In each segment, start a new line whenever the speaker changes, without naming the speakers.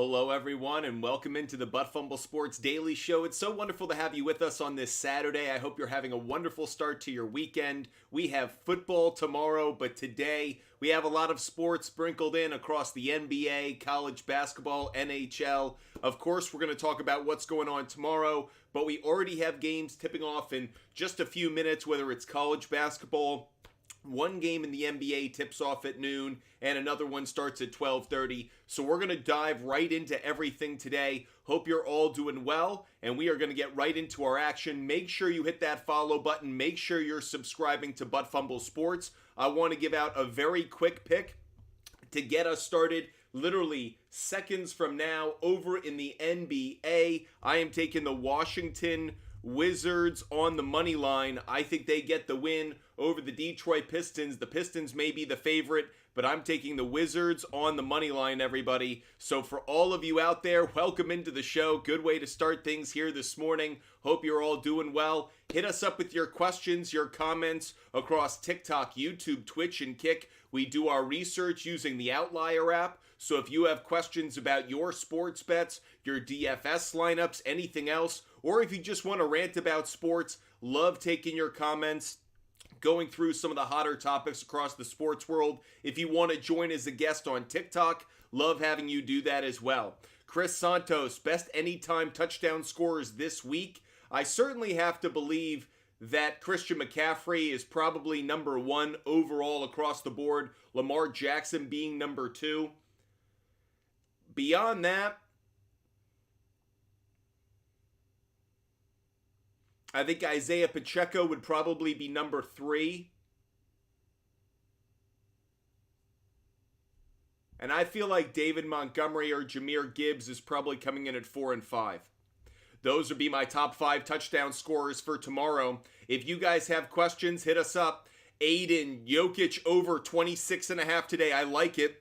Hello, everyone, and welcome into the Butt Fumble Sports Daily Show. It's so wonderful to have you with us on this Saturday. I hope you're having a wonderful start to your weekend. We have football tomorrow, but today we have a lot of sports sprinkled in across the NBA, college basketball, NHL. Of course, we're going to talk about what's going on tomorrow, but we already have games tipping off in just a few minutes, whether it's college basketball. One game in the NBA tips off at noon, and another one starts at 12:30. So we're going to dive right into everything today. Hope you're all doing well, and we are going to get right into our action. Make sure you hit that follow button. Make sure you're subscribing to Butt Fumble Sports. I want to give out a very quick pick to get us started. Literally seconds from now, over in the NBA, I am taking the Washington Wizards on the money line. I think they get the win over the Detroit Pistons. The Pistons may be the favorite, but I'm taking the Wizards on the money line, everybody. So for all of you out there, welcome into the show. Good way to start things here this morning. Hope you're all doing well. Hit us up with your questions, your comments across TikTok, YouTube, Twitch, and Kick. We do our research using the Outlier app. So if you have questions about your sports bets, your DFS lineups, anything else, or if you just want to rant about sports, love taking your comments, going through some of the hotter topics across the sports world. If you want to join as a guest on TikTok, love having you do that as well. Chris Santos, best anytime touchdown scorers this week. I certainly have to believe that Christian McCaffrey is probably number one overall across the board, Lamar Jackson being number two. Beyond that, I think Isaiah Pacheco would probably be number three. And I feel like David Montgomery or Jahmyr Gibbs is probably coming in at 4 and 5. Those would be my top 5 touchdown scorers for tomorrow. If you guys have questions, hit us up. Aiden, Jokic over 26.5 today. I like it.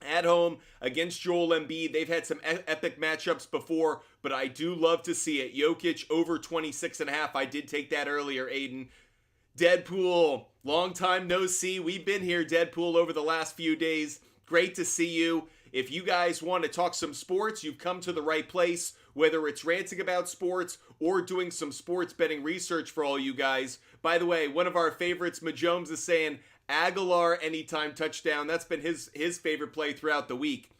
At home against Joel Embiid. They've had some epic matchups before, but I do love to see it. Jokic over 26.5. I did take that earlier, Aiden. Deadpool, long time no see. We've been here, Deadpool, over the last few days. Great to see you. If you guys want to talk some sports, you've come to the right place, whether it's ranting about sports or doing some sports betting research for all you guys. By the way, one of our favorites, Majomes, is saying Aguilar anytime touchdown. That's been his favorite play throughout the week.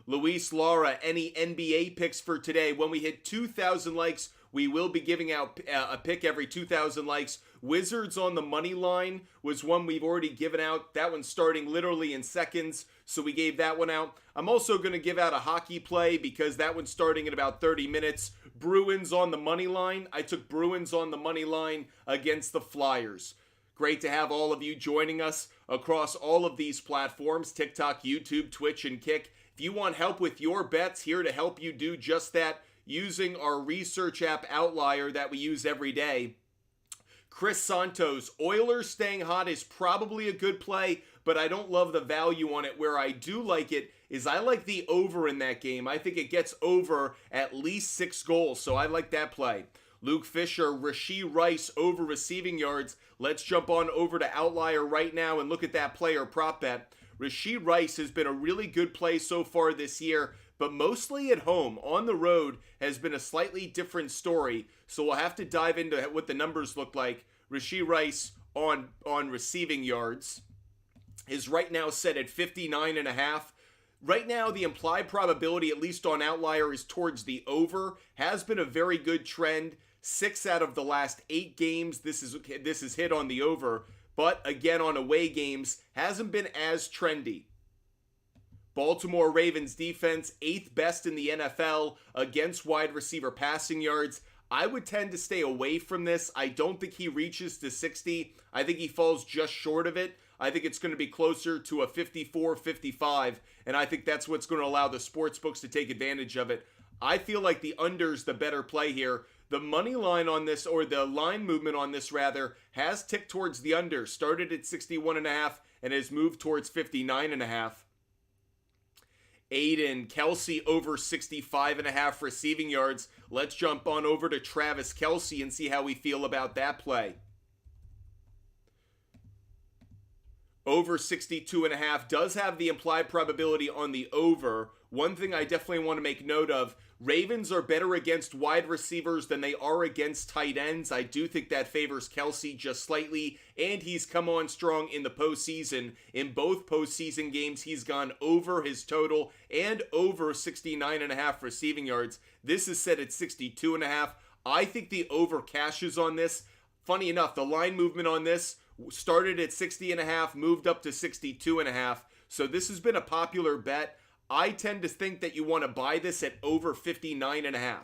Luis Lara, any NBA picks for today? When we hit 2,000 likes, we will be giving out a pick every 2,000 likes. Wizards on the money line was one we've already given out. That one's starting literally in seconds, so we gave that one out. I'm also going to give out a hockey play because that one's starting in about 30 minutes. Bruins on the money line. I took Bruins on the money line against the Flyers. Great to have all of you joining us across all of these platforms, TikTok, YouTube, Twitch, and Kick. If you want help with your bets, here to help you do just that using our research app Outlier that we use every day. Chris Santos, Oilers staying hot is probably a good play, but I don't love the value on it. Where I do like it is I like the over in that game. I think it gets over at least 6 goals, so I like that play. Luke Fisher, Rashee Rice over receiving yards. Let's jump on over to Outlier right now and look at that player prop bet. Rashee Rice has been a really good play so far this year, but mostly at home. On the road has been a slightly different story, so we'll have to dive into what the numbers look like. Rashee Rice on receiving yards is right now set at 59.5. Right now, the implied probability, at least on Outlier, is towards the over. Has been a very good trend. 6 out of the last 8 games, this is hit on the over. But again, on away games, hasn't been as trendy. Baltimore Ravens defense, 8th best in the NFL against wide receiver passing yards. I would tend to stay away from this. I don't think he reaches to 60. I think he falls just short of it. I think it's going to be closer to a 54-55, and I think that's what's going to allow the sports books to take advantage of it. I feel like the under's the better play here. The money line on this, or the line movement on this rather, has ticked towards the under. Started at 61.5 and has moved towards 59.5. Aiden, Kelsey over 65.5 receiving yards. Let's jump on over to Travis Kelsey and see how we feel about that play. Over 62.5 does have the implied probability on the over. one thing I definitely want to make note of, Ravens are better against wide receivers than they are against tight ends. I do think that favors Kelce just slightly, and he's come on strong in the postseason. In both postseason games, he's gone over his total and over 69.5 receiving yards. This is set at 62.5. I think the over cashes on this. Funny enough, the line movement on this started at 60.5, moved up to 62.5. So this has been a popular bet. I tend to think that you want to buy this at over 59.5.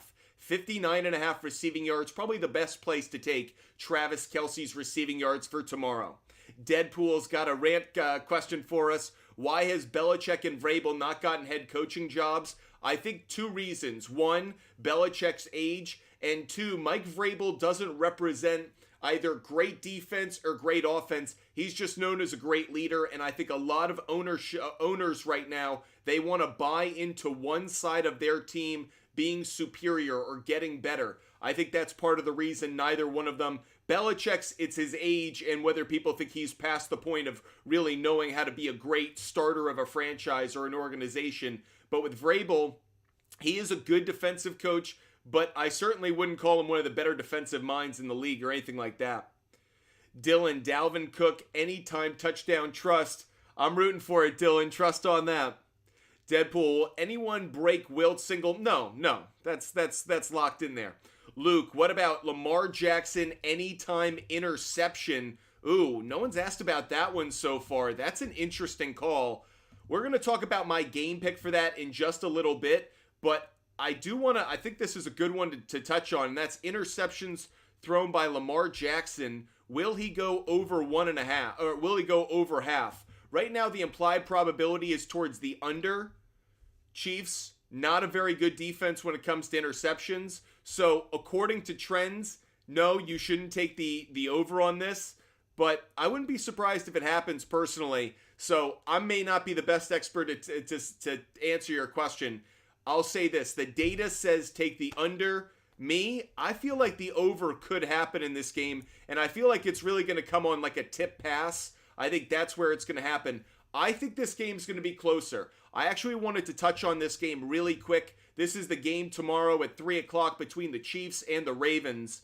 59.5 receiving yards, probably the best place to take Travis Kelce's receiving yards for tomorrow. Deadpool's got a rant question for us. Why has Belichick and Vrabel not gotten head coaching jobs? I think two reasons. One, Belichick's age, and two, Mike Vrabel doesn't represent either great defense or great offense. He's just known as a great leader, and I think a lot of owners right now, they want to buy into one side of their team being superior or getting better. I think that's part of the reason neither one of them. Belichick's, it's his age and whether people think he's past the point of really knowing how to be a great starter of a franchise or an organization. But with Vrabel, he is a good defensive coach, but I certainly wouldn't call him one of the better defensive minds in the league or anything like that. Dylan, Dalvin Cook, anytime touchdown trust. I'm rooting for it, Dylan. Trust on that. Deadpool, will anyone break Wilt single? No. That's locked in there. Luke, what about Lamar Jackson anytime interception? Ooh, no one's asked about that one so far. That's an interesting call. We're going to talk about my game pick for that in just a little bit, but I think this is a good one to touch on, and that's interceptions thrown by Lamar Jackson. Will he go over 1.5, or will he go over half? Right now, the implied probability is towards the under. Chiefs, not a very good defense when it comes to interceptions. So, according to trends, no, you shouldn't take the over on this. But I wouldn't be surprised if it happens personally. So, I may not be the best expert to answer your question. I'll say this. The data says take the under. Me, I feel like the over could happen in this game. And I feel like it's really going to come on like a tip pass. I think that's where it's going to happen. I think this game's going to be closer. I actually wanted to touch on this game really quick. This is the game tomorrow at 3 o'clock between the Chiefs and the Ravens.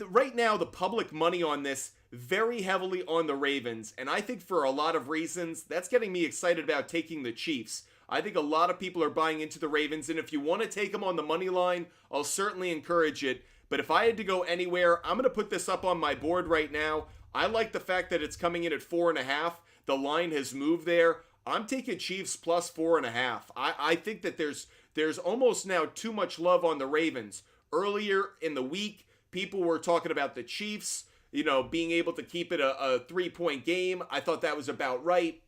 Right now, the public money on this, very heavily on the Ravens. And I think for a lot of reasons, that's getting me excited about taking the Chiefs. I think a lot of people are buying into the Ravens. And if you want to take them on the money line, I'll certainly encourage it. But if I had to go anywhere, I'm going to put this up on my board right now. I like the fact that it's coming in at 4.5. The line has moved there. I'm taking Chiefs plus 4.5. I think that there's almost now too much love on the Ravens. Earlier in the week, people were talking about the Chiefs, being able to keep it a 3-point game. I thought that was about right.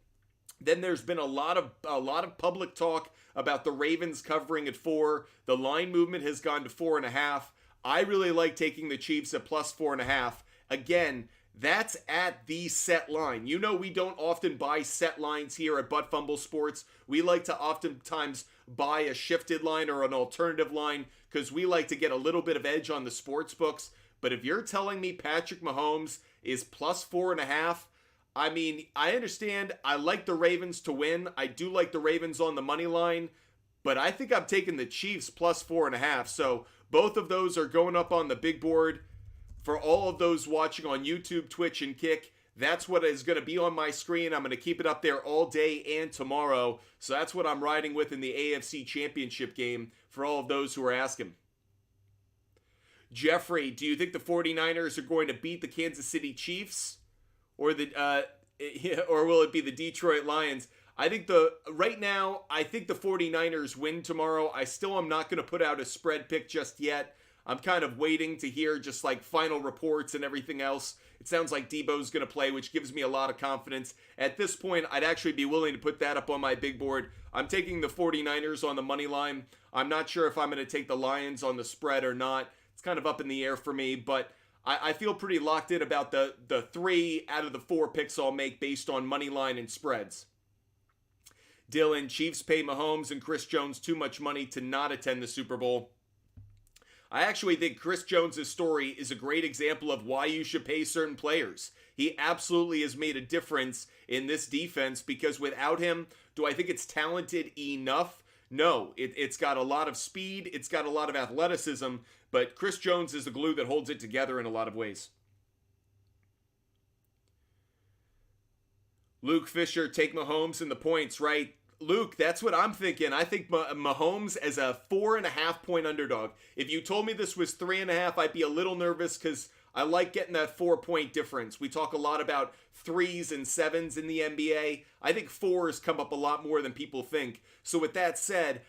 Then there's been a lot of public talk about the Ravens covering at 4. The line movement has gone to 4.5. I really like taking the Chiefs at plus 4.5. Again, that's at the set line. We don't often buy set lines here at Butt Fumble Sports. We like to oftentimes buy a shifted line or an alternative line because we like to get a little bit of edge on the sports books. But if you're telling me Patrick Mahomes is plus 4.5, I mean, I understand. I like the Ravens to win. I do like the Ravens on the money line, but I think I'm taking the Chiefs plus 4.5. So both of those are going up on the big board. For all of those watching on YouTube, Twitch, and Kick, that's what is going to be on my screen. I'm going to keep it up there all day and tomorrow. So that's what I'm riding with in the AFC Championship game for all of those who are asking. Jeffrey, do you think the 49ers are going to beat the Kansas City Chiefs? Or will it be the Detroit Lions? Right now, I think the 49ers win tomorrow. I still am not going to put out a spread pick just yet. I'm kind of waiting to hear just like final reports and everything else. It sounds like Debo's going to play, which gives me a lot of confidence. At this point, I'd actually be willing to put that up on my big board. I'm taking the 49ers on the money line. I'm not sure if I'm going to take the Lions on the spread or not. It's kind of up in the air for me, but I feel pretty locked in about the 3 out of the 4 picks I'll make based on money line and spreads. Dylan, Chiefs pay Mahomes and Chris Jones too much money to not attend the Super Bowl. I actually think Chris Jones' story is a great example of why you should pay certain players. He absolutely has made a difference in this defense because without him, do I think it's talented enough No, it's got a lot of speed, it's got a lot of athleticism, but Chris Jones is the glue that holds it together in a lot of ways. Luke Fisher, take Mahomes in the points, right? Luke, that's what I'm thinking. I think Mahomes as a 4.5 point underdog. If you told me this was 3.5, I'd be a little nervous because I like getting that 4 point difference. We talk a lot about 3s and 7s in the NBA. I think 4s come up a lot more than people think. So with that said,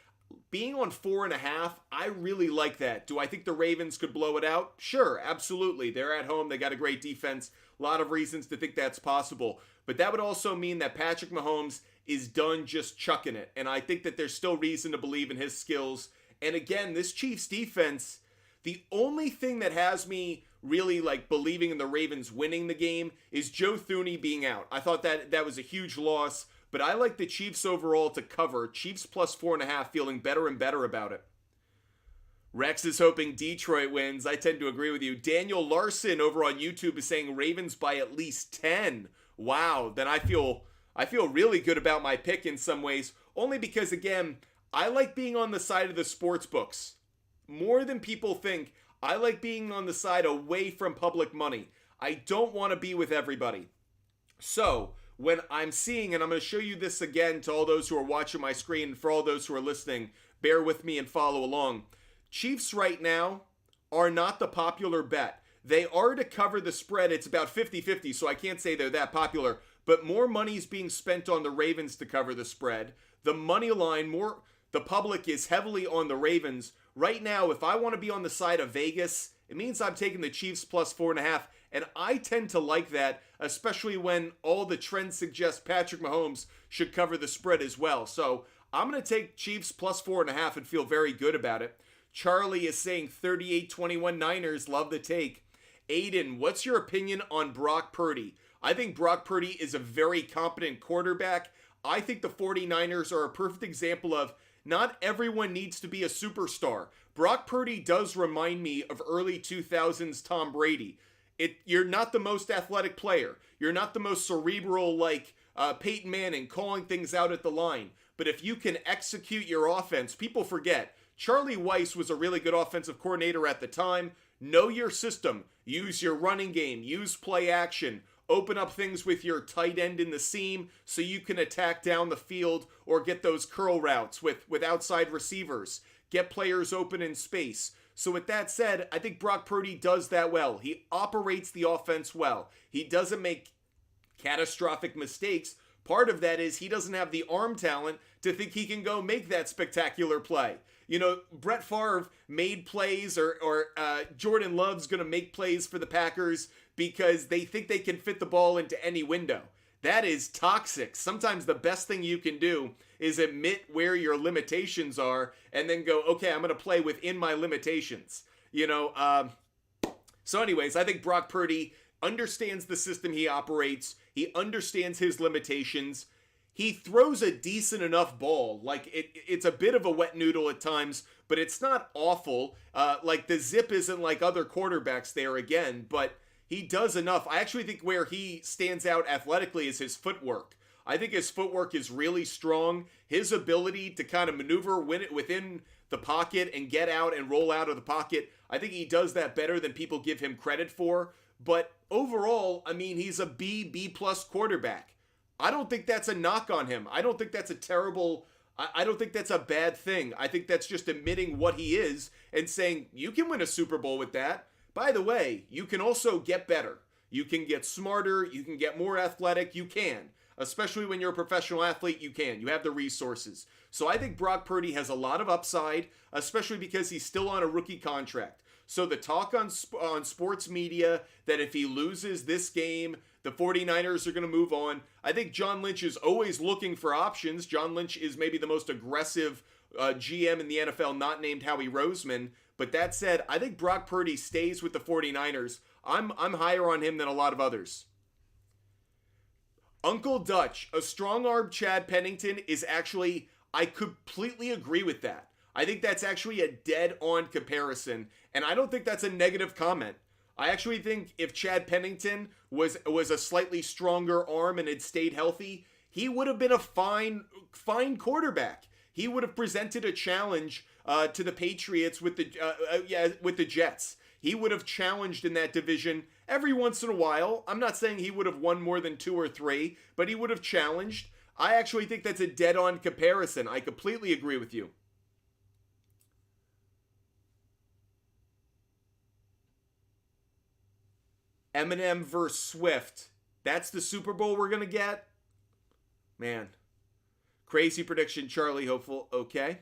being on 4.5, I really like that. Do I think the Ravens could blow it out? Sure, absolutely. They're at home. They got a great defense. A lot of reasons to think that's possible. But that would also mean that Patrick Mahomes is done just chucking it. And I think that there's still reason to believe in his skills. And again, this Chiefs defense, the only thing that has me really like believing in the Ravens winning the game is Joe Thuney being out. I thought that was a huge loss, but I like the Chiefs overall to cover. Chiefs plus 4.5, feeling better and better about it. Rex is hoping Detroit wins. I tend to agree with you. Daniel Larson over on YouTube is saying Ravens by at least 10. Wow, then I feel really good about my pick in some ways, only because, again, I like being on the side of the sports books. More than people think, I like being on the side away from public money. I don't want to be with everybody. So, when I'm seeing, and I'm going to show you this again to all those who are watching my screen, and for all those who are listening, bear with me and follow along. Chiefs right now are not the popular bet. They are to cover the spread. It's about 50-50, so I can't say they're that popular. But more money is being spent on the Ravens to cover the spread. The money line, the public is heavily on the Ravens. Right now, if I want to be on the side of Vegas, it means I'm taking the Chiefs plus 4.5. And I tend to like that, especially when all the trends suggest Patrick Mahomes should cover the spread as well. So I'm going to take Chiefs plus 4.5 and feel very good about it. Charlie is saying 38-21 Niners. Love the take. Aiden, what's your opinion on Brock Purdy? I think Brock Purdy is a very competent quarterback. I think the 49ers are a perfect example of not everyone needs to be a superstar. Brock Purdy does remind me of early 2000s Tom Brady. You're not the most athletic player. You're not the most cerebral like Peyton Manning calling things out at the line. But if you can execute your offense, people forget. Charlie Weiss was a really good offensive coordinator at the time. Know your system. Use your running game. Use play action. Open up things with your tight end in the seam so you can attack down the field or get those curl routes with outside receivers. Get players open in space. So with that said, I think Brock Purdy does that well. He operates the offense well. He doesn't make catastrophic mistakes. Part of that is he doesn't have the arm talent to think he can go make that spectacular play. You know, Brett Favre made plays or Jordan Love's going to make plays for the Packers because they think they can fit the ball into any window. That is toxic. Sometimes the best thing you can do is admit where your limitations are and then go, okay, I'm going to play within my limitations. You know, so anyways, I think Brock Purdy understands the system he operates. He understands his limitations. He throws a decent enough ball. Like, it's a bit of a wet noodle at times, but it's not awful. Like, the zip isn't like other quarterbacks there again, but he does enough. I actually think where he stands out athletically is his footwork. I think his footwork is really strong. His ability to kind of maneuver within the pocket and get out and roll out of the pocket, I think he does that better than people give him credit for. But overall, I mean, he's a B+ quarterback. I don't think that's a knock on him. I don't think that's a terrible, I don't think that's a bad thing. I think that's just admitting what he is and saying, you can win a Super Bowl with that. By the way, you can also get better. You can get smarter. You can get more athletic. You can. Especially when you're a professional athlete, you can. You have the resources. So I think Brock Purdy has a lot of upside, especially because he's still on a rookie contract. So the talk on sports media that if he loses this game, the 49ers are going to move on. I think John Lynch is always looking for options. John Lynch is maybe the most aggressive GM in the NFL, not named Howie Roseman. But that said, I think Brock Purdy stays with the 49ers. I'm higher on him than a lot of others. Uncle Dutch, a strong-armed Chad Pennington is actually, I completely agree with that. I think that's actually a dead-on comparison, and I don't think that's a negative comment. I actually think if Chad Pennington was a slightly stronger arm and had stayed healthy, he would have been a fine quarterback. He would have presented a challenge to the Patriots with the Jets. He would have challenged in that division every once in a while. I'm not saying he would have won more than 2 or 3, but he would have challenged. I actually think that's a dead-on comparison. I completely agree with you. Eminem versus Swift. That's the Super Bowl we're going to get? Man. Crazy prediction, Charlie Hopeful. Okay.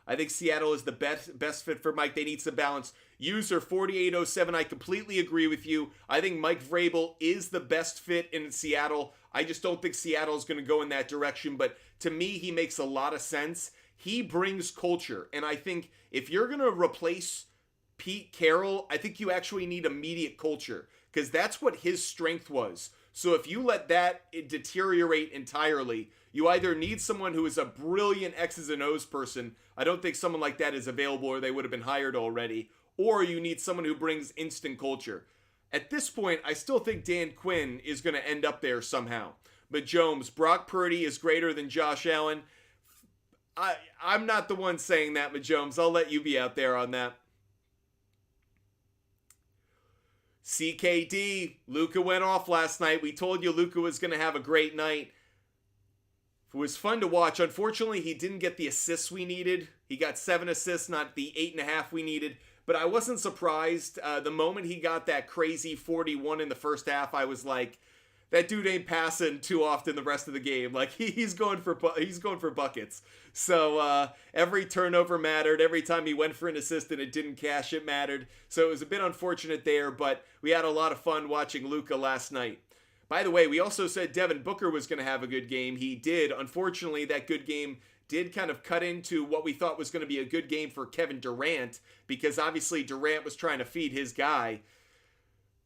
I think Seattle is the best fit for Mike. They need some balance. User 4807, I completely agree with you. I think Mike Vrabel is the best fit in Seattle. I just don't think Seattle is going to go in that direction. But to me, he makes a lot of sense. He brings culture. And I think if you're going to replace Pete Carroll, I think you actually need immediate culture. Because that's what his strength was. So if you let that deteriorate entirely, you either need someone who is a brilliant X's and O's person. I don't think someone like that is available or they would have been hired already. Or you need someone who brings instant culture. At this point, I still think Dan Quinn is going to end up there somehow. But Jones, Brock Purdy is greater than Josh Allen. I'm not the one saying that, Majomes. I'll let you be out there on that. CKD, Luka went off last night. We told you Luka was going to have a great night. It was fun to watch. Unfortunately, he didn't get the assists we needed. He got 7 assists, not the 8.5 we needed. But I wasn't surprised. The moment he got that crazy 41 in the first half, I was like, that dude ain't passing too often the rest of the game. Like he's going for buckets. So every turnover mattered. Every time he went for an assist and it didn't cash, it mattered. So it was a bit unfortunate there, but we had a lot of fun watching Luka last night. By the way, we also said Devin Booker was going to have a good game. He did. Unfortunately, that good game did kind of cut into what we thought was going to be a good game for Kevin Durant, because obviously Durant was trying to feed his guy.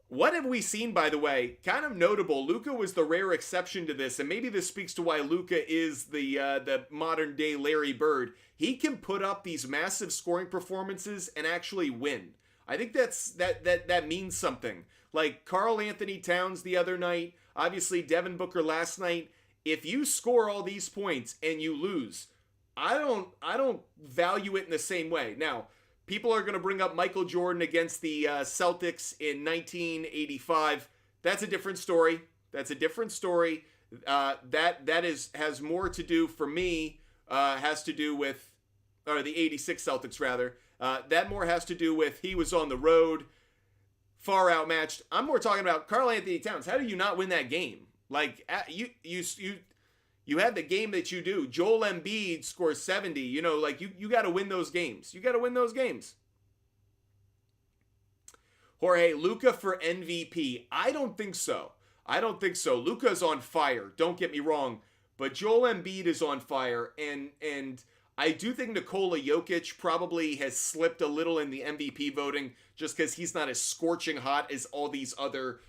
What have we seen, by the way? Kind of notable. Luka was the rare exception to this, and maybe this speaks to why Luka is the modern-day Larry Bird. He can put up these massive scoring performances and actually win. I think that means something. Like Karl Anthony Towns the other night, obviously Devin Booker last night. If you score all these points and you lose, I don't value it in the same way. Now, people are going to bring up Michael Jordan against the Celtics in 1985. That's a different story. That has more to do for me. Has to do with, or the 86 Celtics rather. That more has to do with he was on the road, far outmatched. I'm more talking about Karl Anthony Towns. How do you not win that game? Like you had the game that you do. Joel Embiid scores 70. You know, like you got to win those games. You got to win those games. Jorge, Luka for MVP. I don't think so. Luka's on fire. Don't get me wrong, but Joel Embiid is on fire, and I do think Nikola Jokic probably has slipped a little in the MVP voting just because he's not as scorching hot as all these other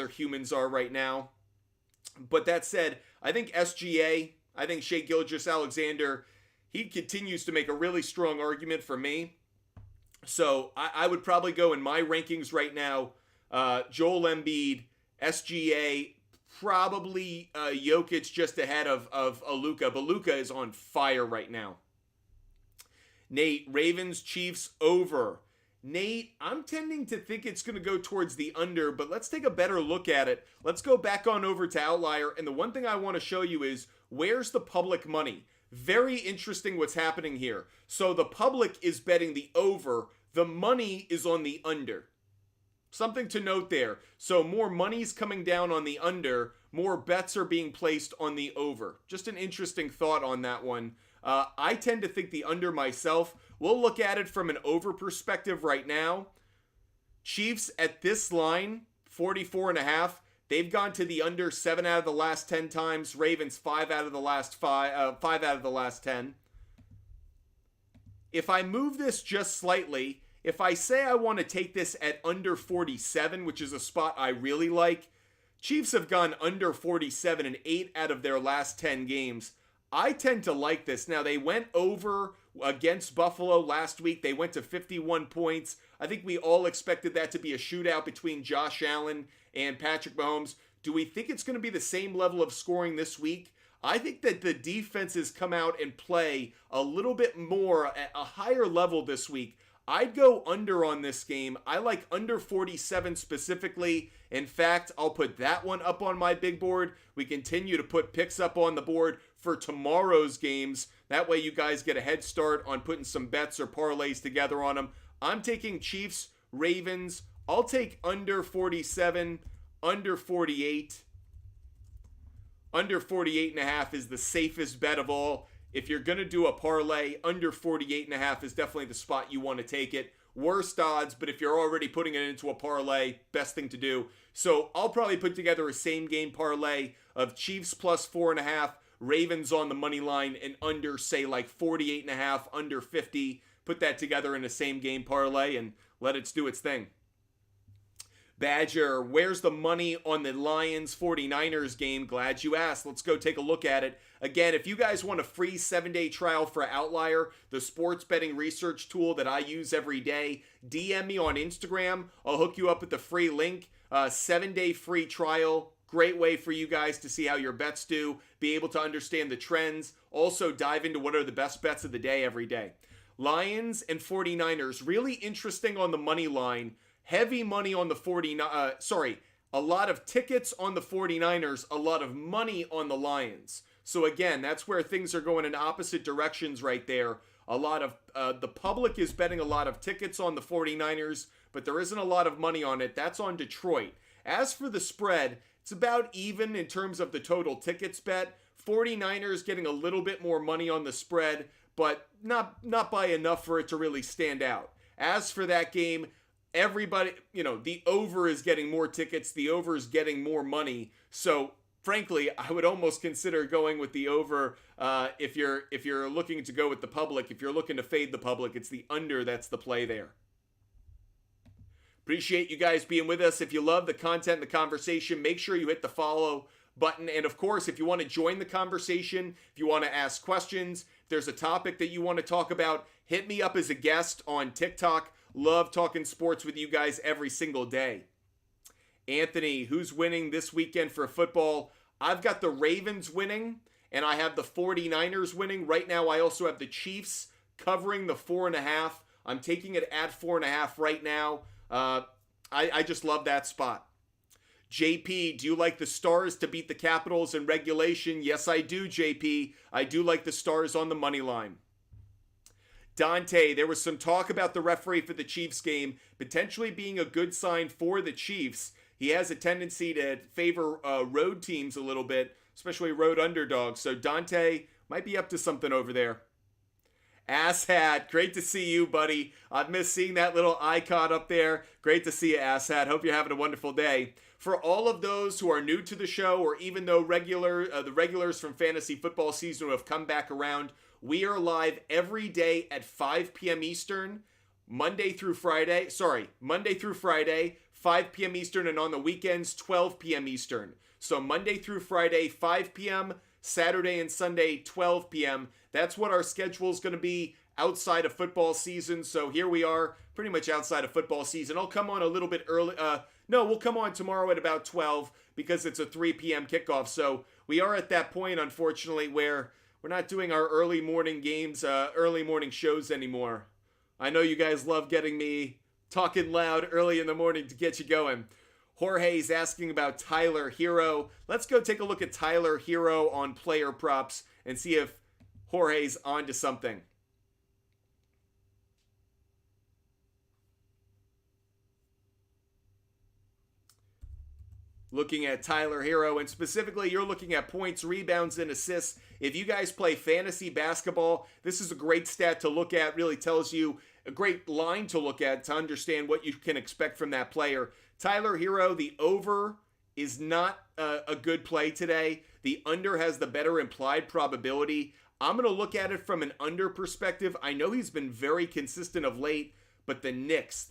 humans are right now. But that said, I think SGA, I think Shai Gilgeous-Alexander, he continues to make a really strong argument for me. So I would probably go in my rankings right now, Joel Embiid, SGA, probably Jokic just ahead of Luka. But Luka is on fire right now. Nate, Ravens, Chiefs over. Nate, I'm tending to think it's going to go towards the under, but let's take a better look at it. Let's go back on over to Outlier, and the one thing I want to show you is where's the public money? Very interesting what's happening here. So the public is betting the over, the money is on the under. Something to note there. So more money's coming down on the under, more bets are being placed on the over. Just an interesting thought on that one. I tend to think the under myself. We'll look at it from an over perspective right now. Chiefs at this line, 44.5. They've gone to the under 7 out of the last 10 times. Ravens 5 out of the last 5 out of the last 10. If I move this just slightly, if I say I want to take this at under 47, which is a spot I really like, Chiefs have gone under 47 in 8 out of their last 10 games. I tend to like this. Now, they went over against Buffalo last week. They went to 51 points. I think we all expected that to be a shootout between Josh Allen and Patrick Mahomes. Do we think it's going to be the same level of scoring this week? I think that the defenses come out and play a little bit more at a higher level this week. I'd go under on this game. I like under 47 specifically. In fact, I'll put that one up on my big board. We continue to put picks up on the board for tomorrow's games. That way you guys get a head start on putting some bets or parlays together on them. I'm taking Chiefs, Ravens. I'll take under 47, under 48. Under 48.5 is the safest bet of all. If you're going to do a parlay, under 48.5 is definitely the spot you want to take it. Worst odds, but if you're already putting it into a parlay, best thing to do. So I'll probably put together a same game parlay of Chiefs plus 4.5, Ravens on the money line, and under, say, like 48.5, under 50. Put that together in a same game parlay and let it do its thing. Badger, where's the money on the Lions 49ers game? Glad you asked. Let's go take a look at it. Again, if you guys want a free 7-day trial for Outlier, the sports betting research tool that I use every day, DM me on Instagram. I'll hook you up with the free link. 7-day free trial. Great way for you guys to see how your bets do, be able to understand the trends, also dive into what are the best bets of the day every day. Lions and 49ers, really interesting on the money line. Heavy money on the 49ers, a lot of tickets on the 49ers, a lot of money on the Lions. So again, that's where things are going in opposite directions right there. A lot of, the public is betting a lot of tickets on the 49ers, but there isn't a lot of money on it. That's on Detroit. As for the spread, it's about even in terms of the total tickets bet. 49ers getting a little bit more money on the spread, but not by enough for it to really stand out. As for that game, everybody, the over is getting more tickets, the over is getting more money. So frankly, I would almost consider going with the over if you're looking to go with the public. If you're looking to fade the public, it's the under that's the play there. Appreciate you guys being with us. If you love the content and the conversation, make sure you hit the follow button. And of course, if you want to join the conversation, if you want to ask questions, if there's a topic that you want to talk about, hit me up as a guest on TikTok. Love talking sports with you guys every single day. Anthony, who's winning this weekend for football? I've got the Ravens winning, and I have the 49ers winning. Right now, I also have the Chiefs covering the 4.5. I'm taking it at 4.5 right now. I just love that spot. JP, do you like the Stars to beat the Capitals in regulation? Yes, I do, JP. I do like the Stars on the money line. Dante, there was some talk about the referee for the Chiefs game potentially being a good sign for the Chiefs. He has a tendency to favor road teams a little bit, especially road underdogs. So Dante might be up to something over there. Asshat, great to see you, buddy. I've missed seeing that little icon up there. Great to see you, Asshat. Hope you're having a wonderful day. For all of those who are new to the show, or even though the regulars from fantasy football season who have come back around, we are live every day at 5 p.m. Eastern, Monday through Friday, 5 p.m. Eastern, and on the weekends, 12 p.m. Eastern. So Monday through Friday, 5 p.m., Saturday and Sunday, 12 p.m. That's what our schedule is going to be outside of football season. So here we are, pretty much outside of football season. I'll come on a little bit early. We'll come on tomorrow at about 12 because it's a 3 p.m. kickoff. So we are at that point, unfortunately, where we're not doing our early morning games, early morning shows anymore. I know you guys love getting me talking loud early in the morning to get you going. Jorge's asking about Tyler Hero. Let's go take a look at Tyler Hero on player props and see if Jorge's onto something. Looking at Tyler Hero, and specifically you're looking at points, rebounds, and assists. If you guys play fantasy basketball, this is a great stat to look at. Really tells you a great line to look at to understand what you can expect from that player. Tyler Hero, the over is not a good play today. The under has the better implied probability. I'm going to look at it from an under perspective. I know he's been very consistent of late, but the Knicks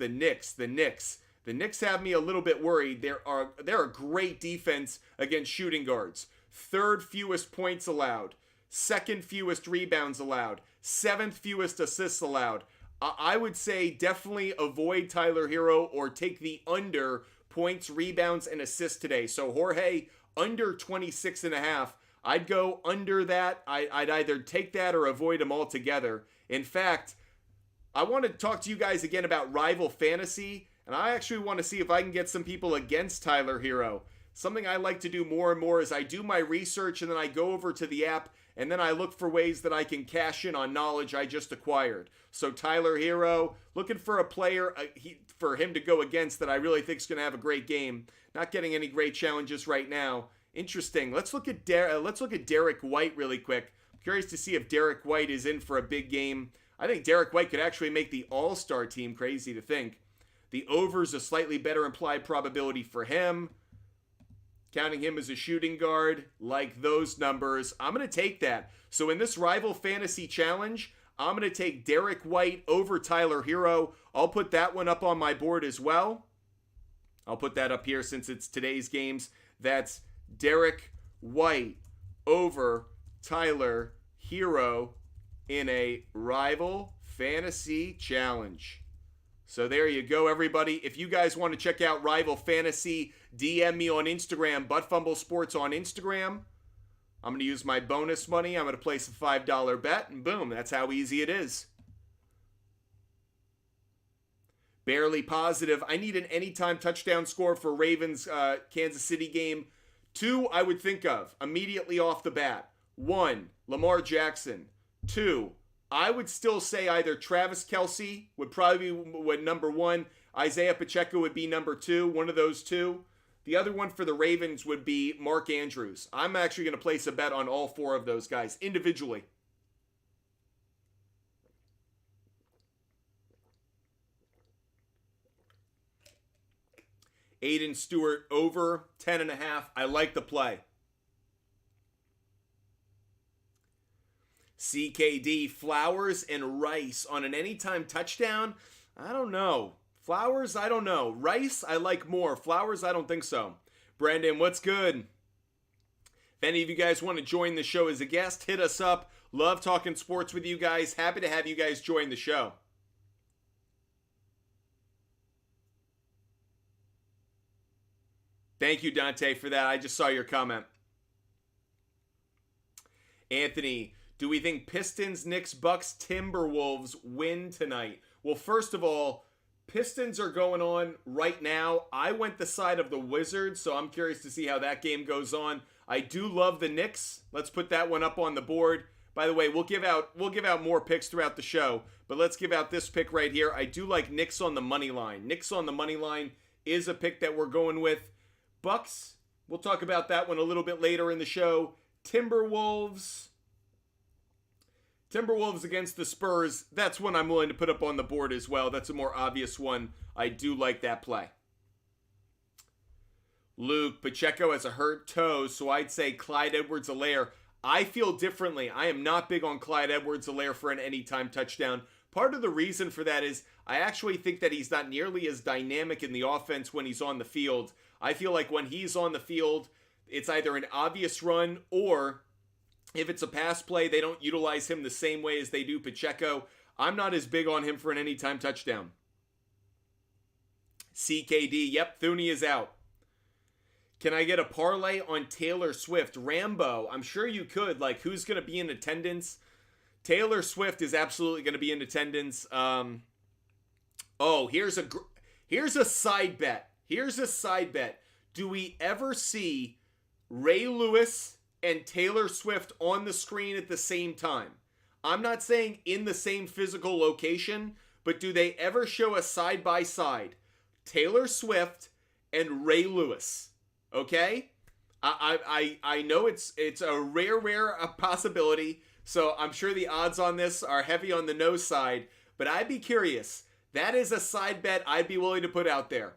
have me a little bit worried. They're a great defense against shooting guards. Third fewest points allowed. Second fewest rebounds allowed. Seventh fewest assists allowed. I would say definitely avoid Tyler Hero or take the under points, rebounds, and assists today. So Jorge, under 26.5. I'd go under that. I'd either take that or avoid them altogether. In fact, I want to talk to you guys again about Rival Fantasy, and I actually want to see if I can get some people against Tyler Hero. Something I like to do more and more is I do my research and then I go over to the app and then I look for ways that I can cash in on knowledge I just acquired. So Tyler Hero, looking for a player for him to go against that I really think is going to have a great game. Not getting any great challenges right now. Interesting. Let's look at Derek White really quick. I'm curious to see if Derek White is in for a big game. I think Derek White could actually make the All-Star team. Crazy to think. The over's a slightly better implied probability for him. Counting him as a shooting guard, like those numbers. I'm going to take that. So in this Rival Fantasy Challenge, I'm going to take Derek White over Tyler Hero. I'll put that one up on my board as well. I'll put that up here since it's today's games. That's Derek White over Tyler Hero in a Rival Fantasy Challenge. So there you go, everybody. If you guys want to check out Rival Fantasy, DM me on Instagram, Buttfumble Sports on Instagram. I'm going to use my bonus money. I'm going to place a $5 bet, and boom, that's how easy it is. Barely positive. I need an anytime touchdown score for Ravens Kansas City game. 2, I would think of immediately off the bat. 1, Lamar Jackson. 2, I would still say either Travis Kelce would probably be number 1. Isaiah Pacheco would be number 2. One of those two. The other one for the Ravens would be Mark Andrews. I'm actually going to place a bet on all 4 of those guys individually. Aiden Stewart over 10.5. I like the play. CKD, Flowers and Rice on an anytime touchdown? I don't know. Flowers, I don't know. Rice, I like more. Flowers, I don't think so. Brandon, what's good? If any of you guys want to join the show as a guest, hit us up. Love talking sports with you guys. Happy to have you guys join the show. Thank you, Dante, for that. I just saw your comment. Anthony, do we think Pistons, Knicks, Bucks, Timberwolves win tonight? Well, first of all, Pistons are going on right now. I went the side of the Wizards, so I'm curious to see how that game goes on. I do love the Knicks. Let's put that one up on the board. By the way, we'll give out more picks throughout the show, but let's give out this pick right here. I do like Knicks on the money line. Knicks on the money line is a pick that we're going with. Bucks, we'll talk about that one a little bit later in the show. Timberwolves against the Spurs, that's one I'm willing to put up on the board as well. That's a more obvious one. I do like that play. Luke, Pacheco has a hurt toe, so I'd say Clyde Edwards-Helaire. I feel differently. I am not big on Clyde Edwards-Helaire for an anytime touchdown. Part of the reason for that is I actually think that he's not nearly as dynamic in the offense when he's on the field. I feel like when he's on the field, it's either an obvious run or if it's a pass play, they don't utilize him the same way as they do Pacheco. I'm not as big on him for an anytime touchdown. CKD, yep, Thuney is out. Can I get a parlay on Taylor Swift? Rambo, I'm sure you could. Like, who's going to be in attendance? Taylor Swift is absolutely going to be in attendance. Here's a side bet. Here's a side bet. Do we ever see Ray Lewis and Taylor Swift on the screen at the same time? I'm not saying in the same physical location, but do they ever show a side-by-side Taylor Swift and Ray Lewis? Okay? I know it's a rare possibility, so I'm sure the odds on this are heavy on the no side, but I'd be curious. That is a side bet I'd be willing to put out there.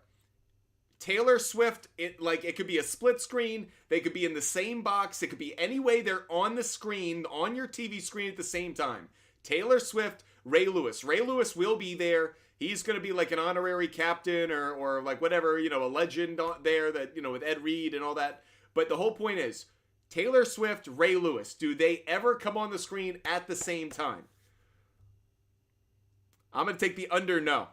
Taylor Swift, it could be a split screen. They could be in the same box. It could be any way they're on the screen, on your TV screen at the same time. Taylor Swift, Ray Lewis. Ray Lewis will be there. He's going to be like an honorary captain or like whatever, a legend there that, with Ed Reed and all that. But the whole point is, Taylor Swift, Ray Lewis, do they ever come on the screen at the same time? I'm going to take the under no.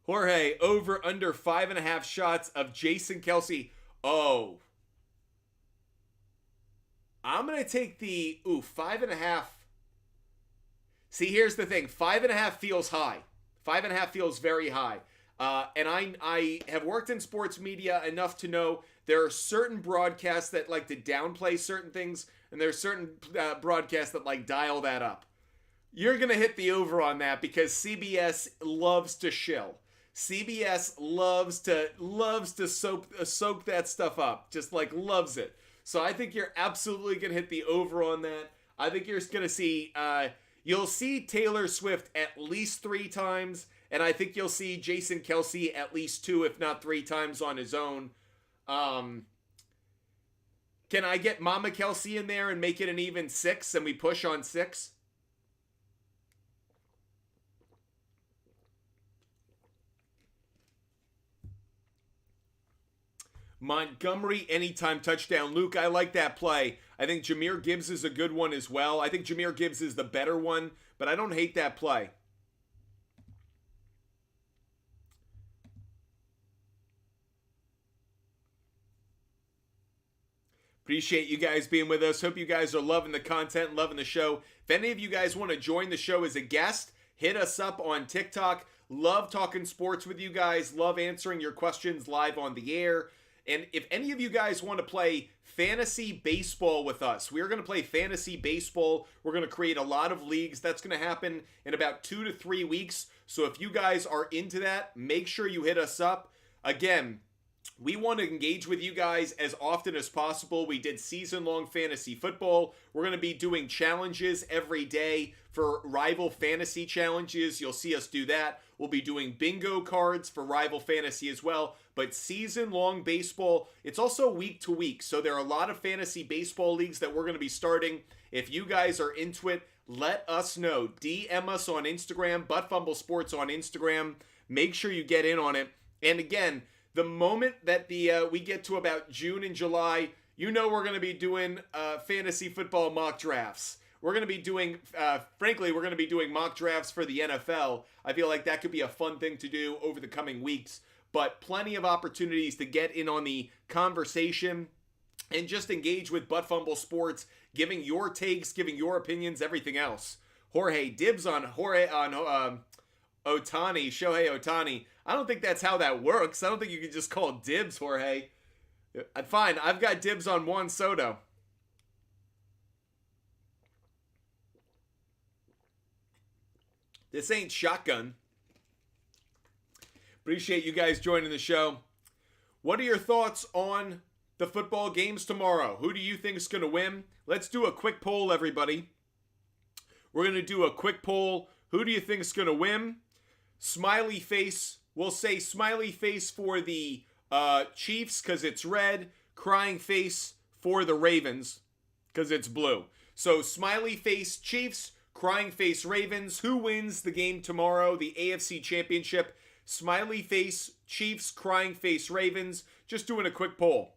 Jorge, over under 5.5 shots of Jason Kelsey. Oh. I'm going to take the, 5.5. See, here's the thing. 5.5 feels high. 5.5 feels very high. And I have worked in sports media enough to know there are certain broadcasts that like to downplay certain things, and there are certain broadcasts that like dial that up. You're going to hit the over on that because CBS loves to shill. CBS loves to soak that stuff up. Just like loves it. So I think you're absolutely going to hit the over on that. I think you're going to see you'll see Taylor Swift at least 3 times, and I think you'll see Jason Kelsey at least 2, if not 3 times on his own. Can I get Mama Kelsey in there and make it an even 6 and we push on 6? Montgomery anytime touchdown. Luke, I like that play. I think Jahmyr Gibbs is a good one as well. I think Jahmyr Gibbs is the better one, but I don't hate that play. Appreciate you guys being with us. Hope you guys are loving the content and loving the show. If any of you guys want to join the show as a guest, hit us up on TikTok. Love talking sports with you guys. Love answering your questions live on the air. And if any of you guys want to play fantasy baseball with us, we're going to play fantasy baseball. We're going to create a lot of leagues. That's going to happen in about 2 to 3 weeks. So if you guys are into that, make sure you hit us up. Again, we want to engage with you guys as often as possible. We did season-long fantasy football. We're going to be doing challenges every day for rival fantasy challenges. You'll see us do that. We'll be doing bingo cards for rival fantasy as well. But season-long baseball, it's also week to week. So there are a lot of fantasy baseball leagues that we're going to be starting. If you guys are into it, let us know. DM us on Instagram, Butt Fumble Sports on Instagram. Make sure you get in on it. And again, the moment that we get to about June and July, you know we're going to be doing fantasy football mock drafts. We're going to be doing, frankly, we're going to be doing mock drafts for the NFL. I feel like that could be a fun thing to do over the coming weeks. But plenty of opportunities to get in on the conversation and just engage with Butt Fumble Sports, giving your takes, giving your opinions, everything else. Jorge, dibs on Ohtani, Shohei Ohtani. I don't think that's how that works. I don't think you can just call dibs, Jorge. Fine, I've got dibs on Juan Soto. This ain't shotgun. Appreciate you guys joining the show. What are your thoughts on the football games tomorrow? Who do you think is going to win? Let's do a quick poll, everybody. We're going to do a quick poll. Who do you think is going to win? Smiley face. We'll say smiley face for the Chiefs because it's red. Crying face for the Ravens because it's blue. So smiley face Chiefs, crying face Ravens. Who wins the game tomorrow? The AFC Championship. Smiley face Chiefs, crying face Ravens. Just doing a quick poll.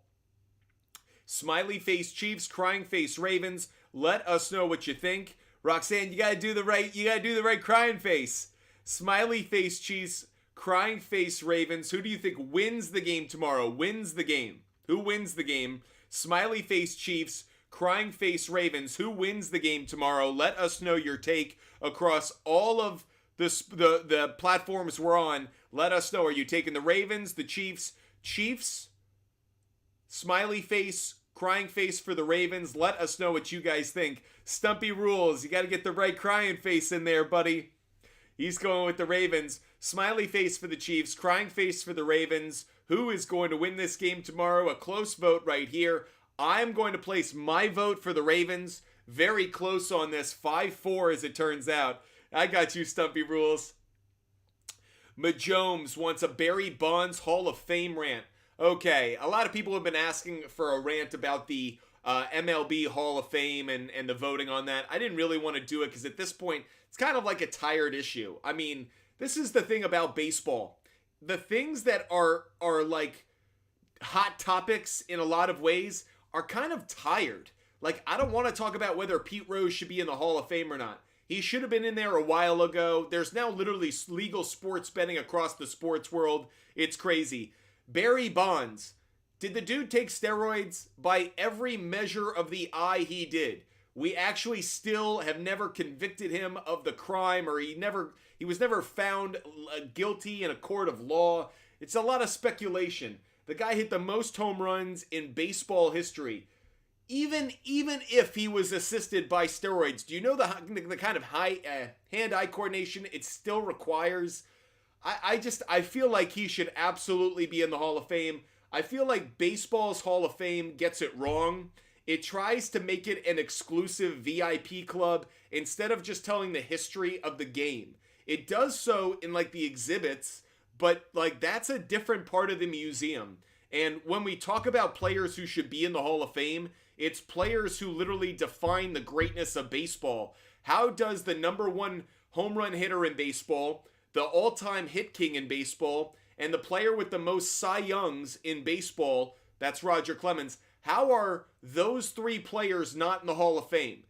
Smiley face Chiefs, crying face Ravens. Let us know what you think. Roxanne, you gotta do the right crying face. Smiley face Chiefs, crying face Ravens. Who do you think wins the game tomorrow? Wins the game. Who wins the game? Smiley face Chiefs, crying face Ravens. Who wins the game tomorrow? Let us know your take across all of the platforms we're on. Let us know. Are you taking the Ravens, the Chiefs? Chiefs, smiley face, crying face for the Ravens. Let us know what you guys think. Stumpy rules. You got to get the right crying face in there, buddy. He's going with the Ravens. Smiley face for the Chiefs, crying face for the Ravens. Who is going to win this game tomorrow? A close vote right here. I'm going to place my vote for the Ravens. Very close on this. 5-4 as it turns out. I got you, Stumpy Rules. Majomes wants a Barry Bonds Hall of Fame rant. Okay, a lot of people have been asking for a rant about the MLB Hall of Fame and the voting on that. I didn't really want to do it because at this point, it's kind of like a tired issue. I mean, this is the thing about baseball. The things that are like hot topics in a lot of ways are kind of tired. Like, I don't want to talk about whether Pete Rose should be in the Hall of Fame or not. He should have been in there a while ago. There's now literally legal sports betting across the sports world. It's crazy. Barry Bonds. Did the dude take steroids? By every measure of the eye, he did. We actually still have never convicted him of the crime, or he was never found guilty in a court of law. It's a lot of speculation. The guy hit the most home runs in baseball history. Even if he was assisted by steroids, do you know the kind of high hand-eye coordination it still requires? I feel like he should absolutely be in the Hall of Fame. I feel like baseball's Hall of Fame gets it wrong. It tries to make it an exclusive VIP club instead of just telling the history of the game. It does so in like the exhibits, but like that's a different part of the museum. And when we talk about players who should be in the Hall of Fame, it's players who literally define the greatness of baseball. How does the number one home run hitter in baseball, the all-time hit king in baseball, and the player with the most Cy Youngs in baseball, that's Roger Clemens, how are those three players not in the Hall of Fame?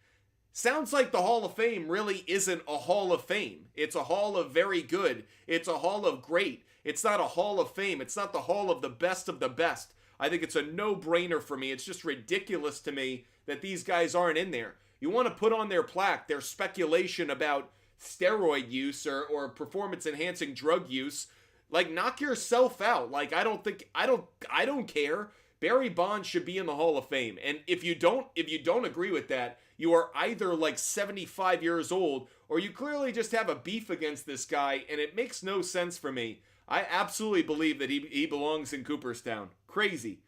Sounds like the Hall of Fame really isn't a Hall of Fame. It's a Hall of very good. It's a Hall of great. It's not a Hall of Fame. It's not the Hall of the best of the best. I think it's a no-brainer for me. It's just ridiculous to me that these guys aren't in there. You want to put on their plaque their speculation about steroid use or performance-enhancing drug use. Like, knock yourself out. Like, I don't care. Barry Bonds should be in the Hall of Fame. And if you don't agree with that, you are either like 75 years old or you clearly just have a beef against this guy, and it makes no sense for me. I absolutely believe that he belongs in Cooperstown. Crazy.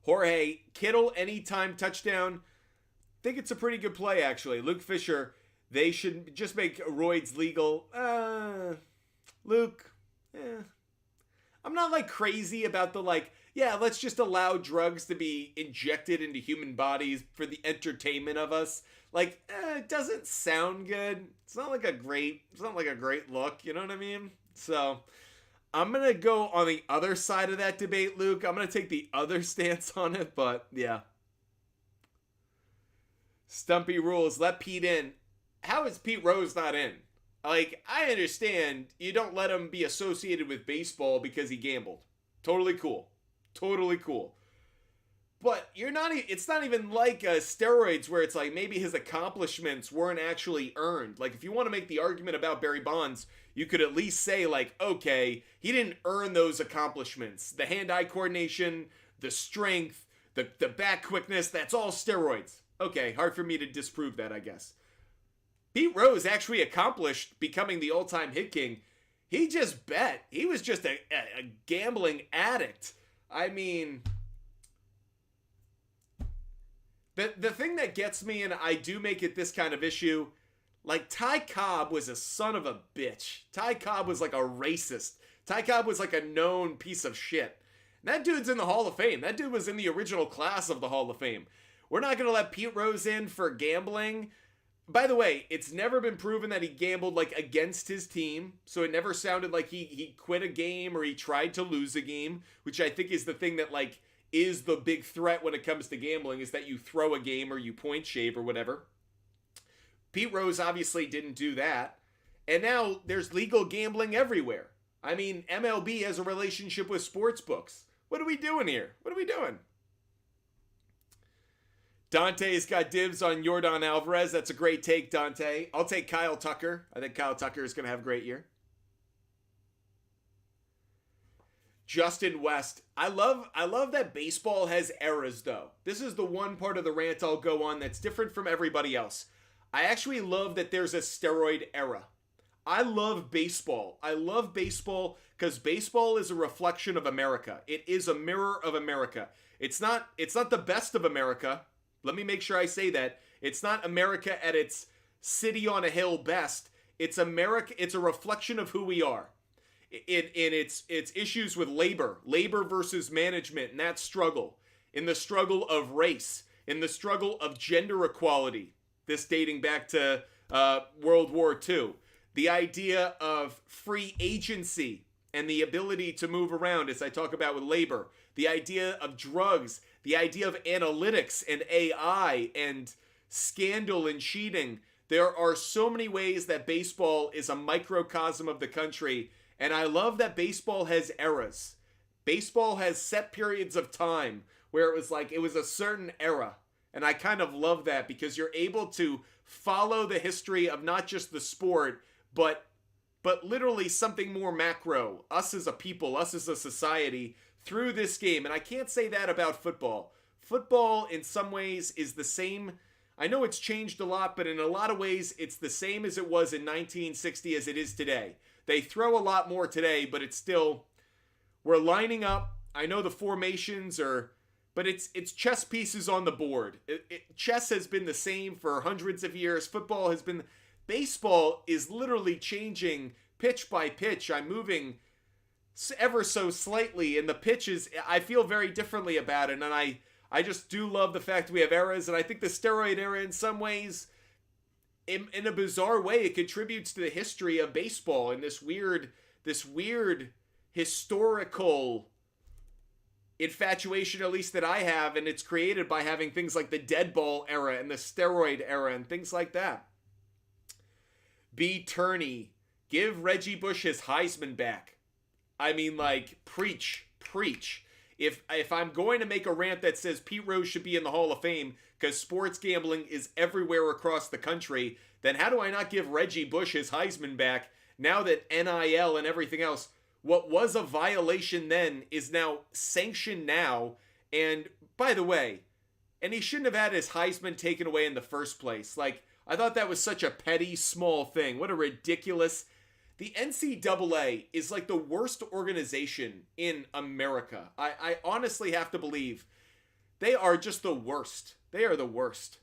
Jorge, Kittle anytime touchdown. Think it's a pretty good play, actually. Luke Fisher, they should just make roids legal. Luke, I'm not like crazy about the let's just allow drugs to be injected into human bodies for the entertainment of us. It doesn't sound good. It's not like a great look, you know what I mean? So I'm going to go on the other side of that debate, Luke. I'm going to take the other stance on it, but yeah. Stumpy rules, let Pete in. How is Pete Rose not in? I understand you don't let him be associated with baseball because he gambled. Totally cool. But it's not even like steroids where it's like maybe his accomplishments weren't actually earned. Like, if you want to make the argument about Barry Bonds, you could at least say okay, he didn't earn those accomplishments. The hand-eye coordination, the strength, the back quickness, that's all steroids. Okay, hard for me to disprove that, I guess. Pete Rose actually accomplished becoming the all-time hit king. He just bet. He was just a gambling addict. I mean, the thing that gets me, and I do make it this kind of issue, Ty Cobb was a son of a bitch. Ty Cobb was like a racist. Ty Cobb was like a known piece of shit. And that dude's in the Hall of Fame. That dude was in the original class of the Hall of Fame. We're not going to let Pete Rose in for gambling. By the way, it's never been proven that he gambled against his team, so it never sounded like he quit a game or he tried to lose a game, which I think is the thing that is the big threat when it comes to gambling, is that you throw a game or you point shave or whatever. Pete Rose obviously didn't do that, and now there's legal gambling everywhere. I mean, MLB has a relationship with sports books. What are we doing here? What are we doing? Dante's got dibs on Yordan Alvarez. That's a great take, Dante. I'll take Kyle Tucker. I think Kyle Tucker is going to have a great year. Justin West. I love that baseball has eras, though. This is the one part of the rant I'll go on that's different from everybody else. I actually love that there's a steroid era. I love baseball. I love baseball because baseball is a reflection of America. It is a mirror of America. It's not the best of America. Let me make sure I say that. It's not America at its city on a hill best. It's America. It's a reflection of who we are. In its issues with labor versus management, and that struggle. In the struggle of race. In the struggle of gender equality. This dating back to World War II. The idea of free agency and the ability to move around, as I talk about with labor. The idea of drugs. The idea of analytics and AI and scandal and cheating. There are so many ways that baseball is a microcosm of the country, and I love that baseball has eras. Baseball has set periods of time where it was like it was a certain era. And I kind of love that because you're able to follow the history of not just the sport, but literally something more macro, us as a people, us as a society, through this game. And I can't say that about football. Football, in some ways, is the same. I know it's changed a lot, but in a lot of ways, it's the same as it was in 1960 as it is today. They throw a lot more today, but it's still, we're lining up. I know the formations are, but it's chess pieces on the board. Chess has been the same for hundreds of years. Football has been, baseball is literally changing pitch by pitch. I'm moving ever so slightly, and the pitches, I feel very differently about it, and I just do love the fact we have eras, and I think the steroid era in some ways, in a bizarre way, it contributes to the history of baseball in this weird historical infatuation, at least that I have, and it's created by having things like the dead ball era and the steroid era and things like that. B. Turney, give Reggie Bush his Heisman back. I mean, like, preach. If I'm going to make a rant that says Pete Rose should be in the Hall of Fame because sports gambling is everywhere across the country, then how do I not give Reggie Bush his Heisman back now that NIL and everything else, what was a violation then is now sanctioned now? And by the way, and he shouldn't have had his Heisman taken away in the first place. Like, I thought that was such a petty, small thing. What a ridiculous... The NCAA is like the worst organization in America. I honestly have to believe they are just the worst. They are the worst.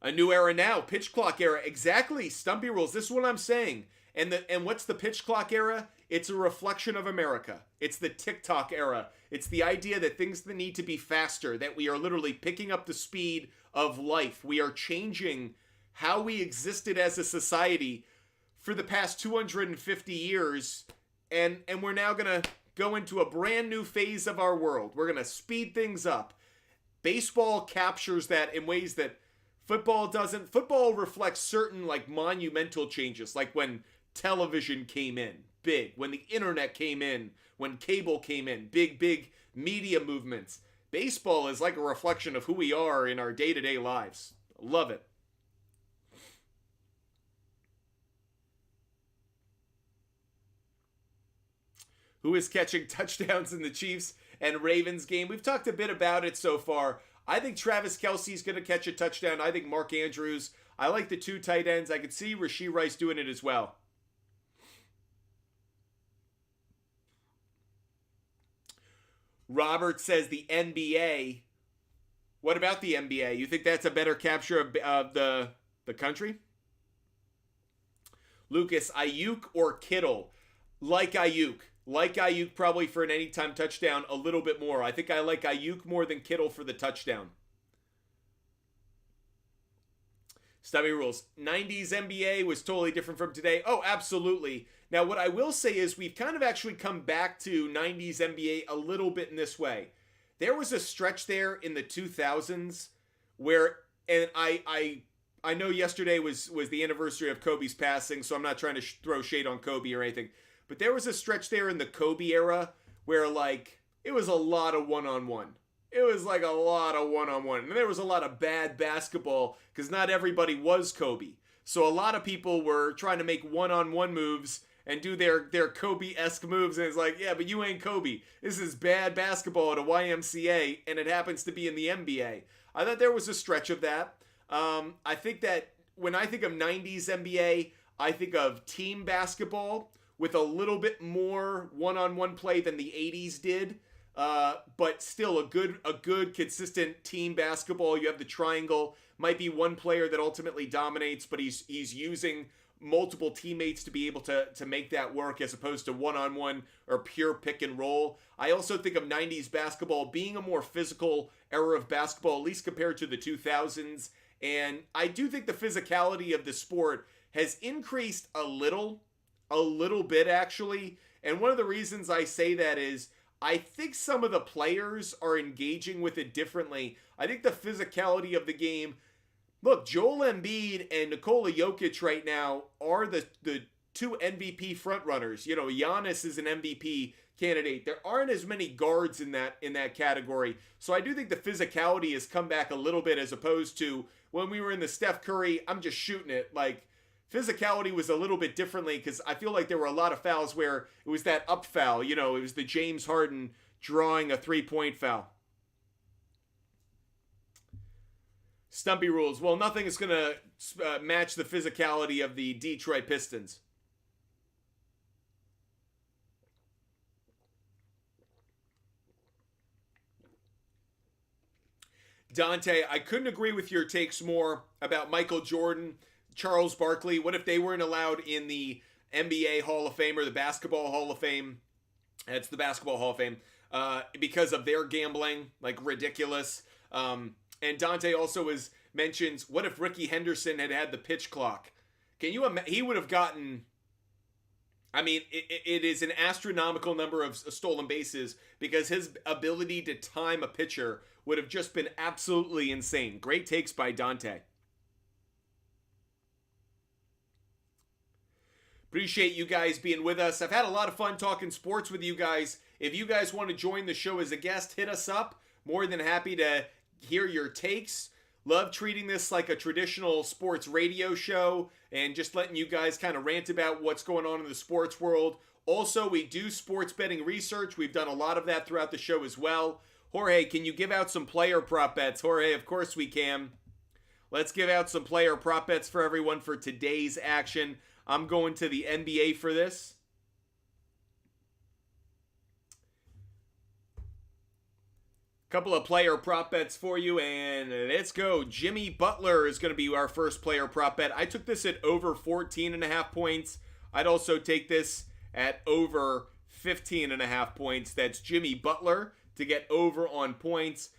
A new era now, pitch clock era. Exactly, Stumpy Rules. This is what I'm saying. And what's the pitch clock era? It's a reflection of America. It's the TikTok era. It's the idea that things that need to be faster, that we are literally picking up the speed of life. We are changing how we existed as a society for the past 250 years, and we're now going to go into a brand new phase of our world. We're going to speed things up. Baseball captures that in ways that football doesn't. Football reflects certain like monumental changes, like when television came in, big, when the internet came in, when cable came in, big media movements. Baseball is like a reflection of who we are in our day-to-day lives. Love it. Who is catching touchdowns in the Chiefs and Ravens game? We've talked a bit about it so far. I think Travis Kelce's going to catch a touchdown. I think Mark Andrews. I like the two tight ends. I could see Rashee Rice doing it as well. Robert says the NBA. What about the NBA? You think that's a better capture of the country? Lucas, Ayuk or Kittle? Like Ayuk. Like Ayuk probably for an anytime touchdown a little bit more. I think I like Ayuk more than Kittle for the touchdown. Stubby Rules. 90s NBA was totally different from today. Oh, absolutely. Now, what I will say is we've kind of actually come back to 90s NBA a little bit in this way. There was a stretch there in the 2000s where, and I know yesterday was the anniversary of Kobe's passing, so I'm not trying to throw shade on Kobe or anything. But there was a stretch there in the Kobe era where, like, it was a lot of one-on-one. It was like a lot of one-on-one. And there was a lot of bad basketball because not everybody was Kobe. So a lot of people were trying to make one-on-one moves and do their Kobe-esque moves. And it's like, yeah, but you ain't Kobe. This is bad basketball at a YMCA, and it happens to be in the NBA. I thought there was a stretch of that. I think that when I think of 90s NBA, I think of team basketball with a little bit more one-on-one play than the 80s did, but still a good consistent team basketball. You have the triangle, might be one player that ultimately dominates, but he's using multiple teammates to be able to make that work as opposed to one-on-one or pure pick and roll. I also think of 90s basketball being a more physical era of basketball, at least compared to the 2000s, and I do think the physicality of the sport has increased a little bit actually. And one of the reasons I say that is I think some of the players are engaging with it differently. I think the physicality of the game. Look, Joel Embiid and Nikola Jokic right now are the two MVP frontrunners. You know, Giannis is an MVP candidate. There aren't as many guards in that category. So I do think the physicality has come back a little bit as opposed to when we were in the Steph Curry, I'm just shooting it. Like, physicality was a little bit differently because I feel like there were a lot of fouls where it was that up foul. You know, it was the James Harden drawing a 3-point foul. Stumpy rules. Well, nothing is going to match the physicality of the Detroit Pistons. Dante, I couldn't agree with your takes more about Michael Jordan, Charles Barkley. What if they weren't allowed in the NBA Hall of Fame or the Basketball Hall of Fame? It's the Basketball Hall of Fame because of their gambling, like ridiculous. And Dante also mentions, what if Ricky Henderson had the pitch clock? Can you imagine? He would have gotten, I mean, it is an astronomical number of stolen bases because his ability to time a pitcher would have just been absolutely insane. Great takes by Dante. Appreciate you guys being with us. I've had a lot of fun talking sports with you guys. If you guys want to join the show as a guest, hit us up. More than happy to hear your takes. Love treating this like a traditional sports radio show and just letting you guys kind of rant about what's going on in the sports world. Also, we do sports betting research. We've done a lot of that throughout the show as well. Jorge, can you give out some player prop bets? Jorge, of course we can. Let's give out some player prop bets for everyone for today's action. I'm going to the NBA for this. Couple of player prop bets for you, and let's go. Jimmy Butler is going to be our first player prop bet. I took this at over 14.5 points. I'd also take this at over 15.5 points. That's Jimmy Butler to get over on points.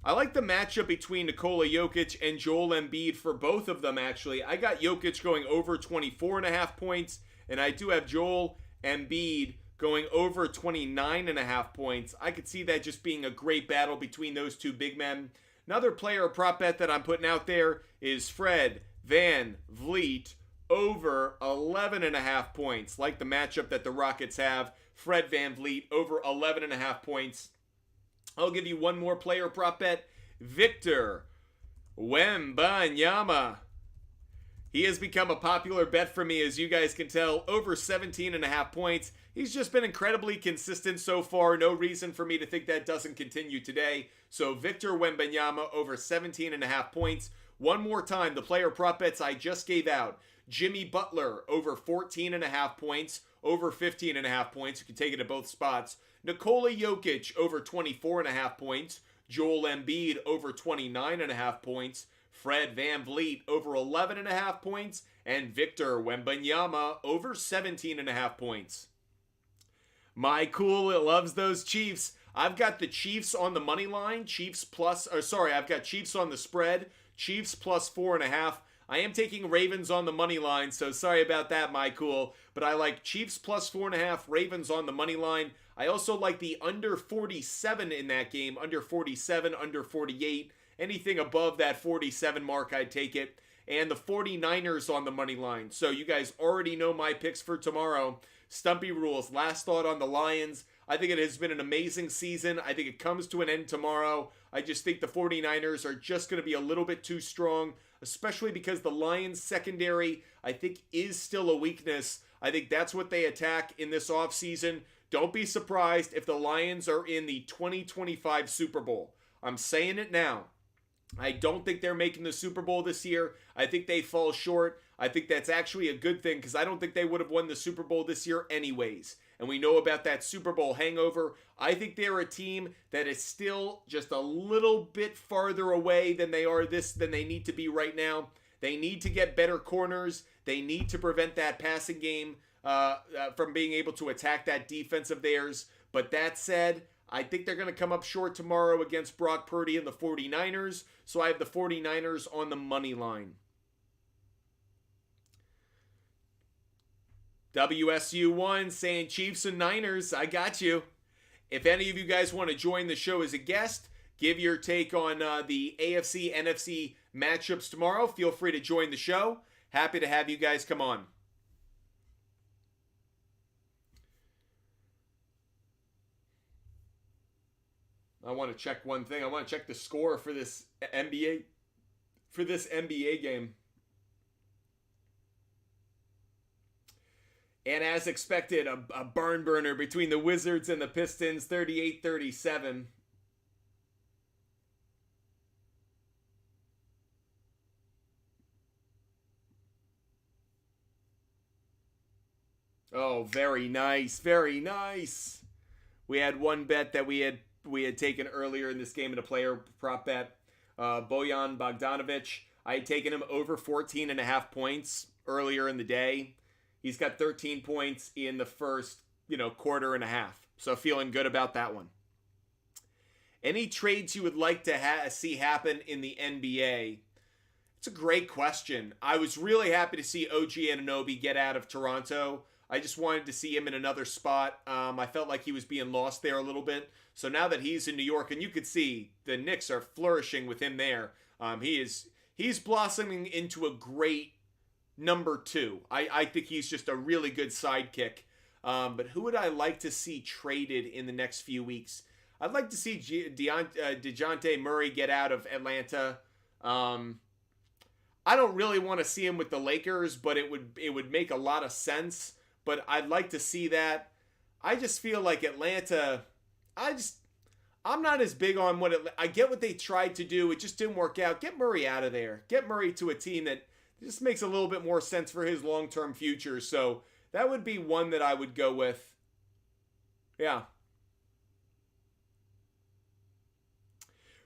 I like the matchup between Nikola Jokic and Joel Embiid for both of them, actually. I got Jokic going over 24.5 points, and I do have Joel Embiid going over 29.5 points. I could see that just being a great battle between those two big men. Another player prop bet that I'm putting out there is Fred VanVleet over 11.5 points. Like the matchup that the Rockets have. Fred VanVleet over 11.5 points. I'll give you one more player prop bet. Victor Wembanyama. He has become a popular bet for me, as you guys can tell, over 17.5 points. He's just been incredibly consistent so far. No reason for me to think that doesn't continue today. So Victor Wembanyama over 17.5 points. One more time, the player prop bets I just gave out. Jimmy Butler over 14.5 points, over 15.5 points. You can take it at both spots. Nikola Jokic over 24.5 points. Joel Embiid over 29.5 points. Fred VanVleet over 11.5 points. And Victor Wembanyama over 17.5 points. My cool loves those Chiefs. I've got the Chiefs on the money line. I've got Chiefs on the spread. Chiefs plus 4.5. I am taking Ravens on the money line, so sorry about that, my cool. But I like Chiefs plus 4.5, Ravens on the money line. I also like the under 47 in that game. Under 47, under 48. Anything above that 47 mark, I'd take it. And the 49ers on the money line. So you guys already know my picks for tomorrow. Stumpy rules. Last thought on the Lions. I think it has been an amazing season. I think it comes to an end tomorrow. I just think the 49ers are just going to be a little bit too strong, especially because the Lions secondary, I think, is still a weakness. I think that's what they attack in this offseason. Don't be surprised if the Lions are in the 2025 Super Bowl. I'm saying it now. I don't think they're making the Super Bowl this year. I think they fall short. I think that's actually a good thing because I don't think they would have won the Super Bowl this year anyways. And we know about that Super Bowl hangover. I think they're a team that is still just a little bit farther away than they need to be right now. They need to get better corners. They need to prevent that passing game from being able to attack that defense of theirs. But that said, I think they're going to come up short tomorrow against Brock Purdy and the 49ers. So I have the 49ers on the money line. WSU1 saying Chiefs and Niners. I got you. If any of you guys want to join the show as a guest, give your take on the AFC, NFC matchups tomorrow, feel free to join the show. Happy to have you guys come on. I want to check one thing. I want to check the score for this NBA game. And as expected, a barn burner between the Wizards and the Pistons, 38-37. Oh, very nice, very nice. We had one bet that we had taken earlier in this game in a player prop bet. Bojan Bogdanovic. I had taken him over 14.5 points earlier in the day. He's got 13 points in the first, quarter and a half. So feeling good about that one. Any trades you would like to see happen in the NBA? It's a great question. I was really happy to see OG Anunoby get out of Toronto. I just wanted to see him in another spot. I felt like he was being lost there a little bit. So now that he's in New York, and you could see the Knicks are flourishing with him there, he's blossoming into a great number 2. I think he's just a really good sidekick. But who would I like to see traded in the next few weeks? I'd like to see DeJounte Murray get out of Atlanta. I don't really want to see him with the Lakers, but it would make a lot of sense. But I'd like to see that. I just feel like Atlanta, I'm not as big on I get what they tried to do. It just didn't work out. Get Murray out of there. Get Murray to a team that just makes a little bit more sense for his long-term future. So that would be one that I would go with. Yeah.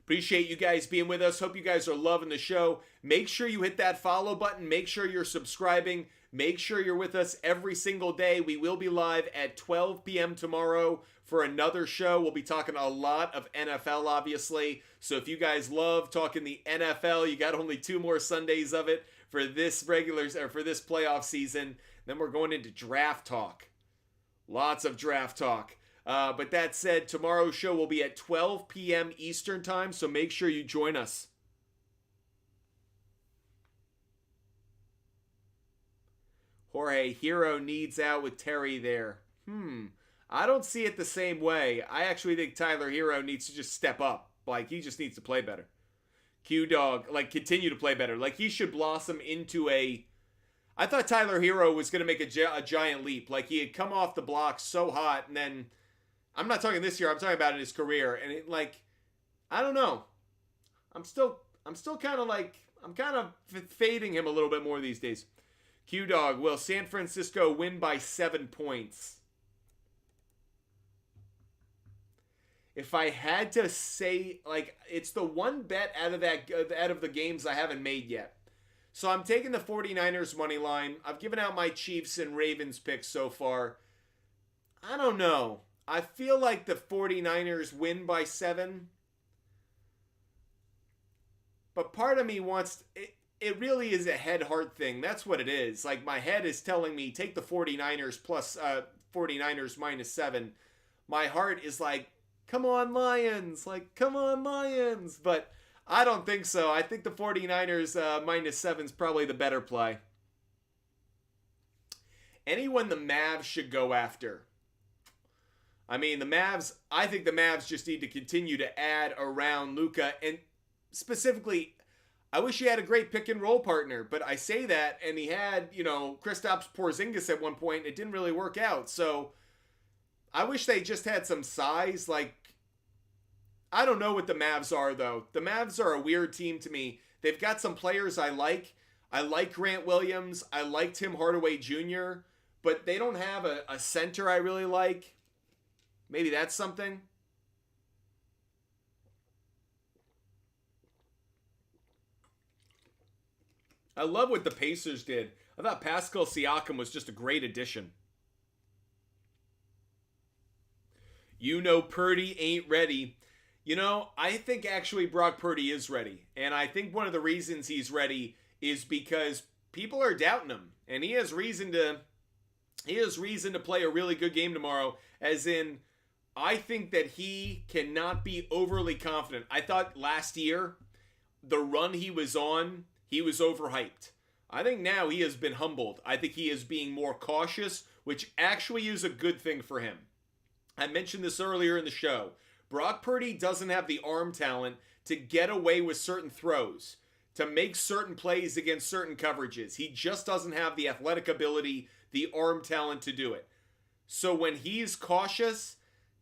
Appreciate you guys being with us. Hope you guys are loving the show. Make sure you hit that follow button. Make sure you're subscribing. Make sure you're with us every single day. We will be live at 12 p.m. tomorrow for another show. We'll be talking a lot of NFL, obviously. So if you guys love talking the NFL, you got only 2 more Sundays of it for this playoff season. Then we're going into draft talk. Lots of draft talk. But that said, tomorrow's show will be at 12 p.m. Eastern time, so make sure you join us. Jorge, Hero needs out with Terry there. I don't see it the same way. I actually think Tyler Hero needs to just step up. He just needs to play better. Q-Dog, continue to play better. He should blossom into I thought Tyler Hero was going to make a giant leap. He had come off the block so hot, and then I'm not talking this year. I'm talking about in his career, and I don't know. I'm still kind of I'm kind of fading him a little bit more these days. Q-Dog, will San Francisco win by 7 points? If I had to say, it's the one bet out of the games I haven't made yet. So I'm taking the 49ers money line. I've given out my Chiefs and Ravens picks so far. I don't know. I feel like the 49ers win by 7. But part of me wants... It really is a head-heart thing. That's what it is. My head is telling me, take the 49ers plus 49ers minus 7. My heart is come on, Lions. Come on, Lions. But I don't think so. I think the 49ers minus 7 is probably the better play. Anyone the Mavs should go after? I think the Mavs just need to continue to add around Luka. And specifically... I wish he had a great pick and roll partner, but I say that, and he had, Kristaps Porzingis at one point. It didn't really work out. So I wish they just had some size. I don't know what the Mavs are, though. The Mavs are a weird team to me. They've got some players I like. I like Grant Williams. I like Tim Hardaway Jr., but they don't have a center I really like. Maybe that's something. I love what the Pacers did. I thought Pascal Siakam was just a great addition. Purdy ain't ready. I think actually Brock Purdy is ready. And I think one of the reasons he's ready is because people are doubting him. And he has reason to play a really good game tomorrow. As in, I think that he cannot be overly confident. I thought last year, the run he was on, he was overhyped. I think now he has been humbled. I think he is being more cautious, which actually is a good thing for him. I mentioned this earlier in the show. Brock Purdy doesn't have the arm talent to get away with certain throws, to make certain plays against certain coverages. He just doesn't have the athletic ability, the arm talent to do it. So when he's cautious,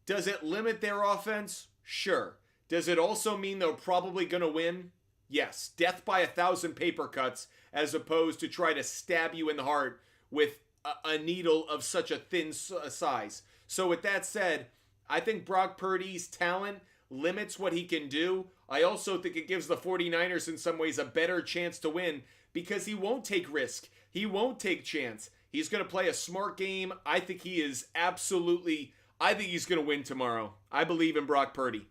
does it limit their offense? Sure. Does it also mean they're probably going to win? Yes. Death by 1,000 paper cuts, as opposed to try to stab you in the heart with a needle of such a thin size. So with that said, I think Brock Purdy's talent limits what he can do. I also think it gives the 49ers in some ways a better chance to win because he won't take risk. He won't take chance. He's going to play a smart game. I think he's going to win tomorrow. I believe in Brock Purdy.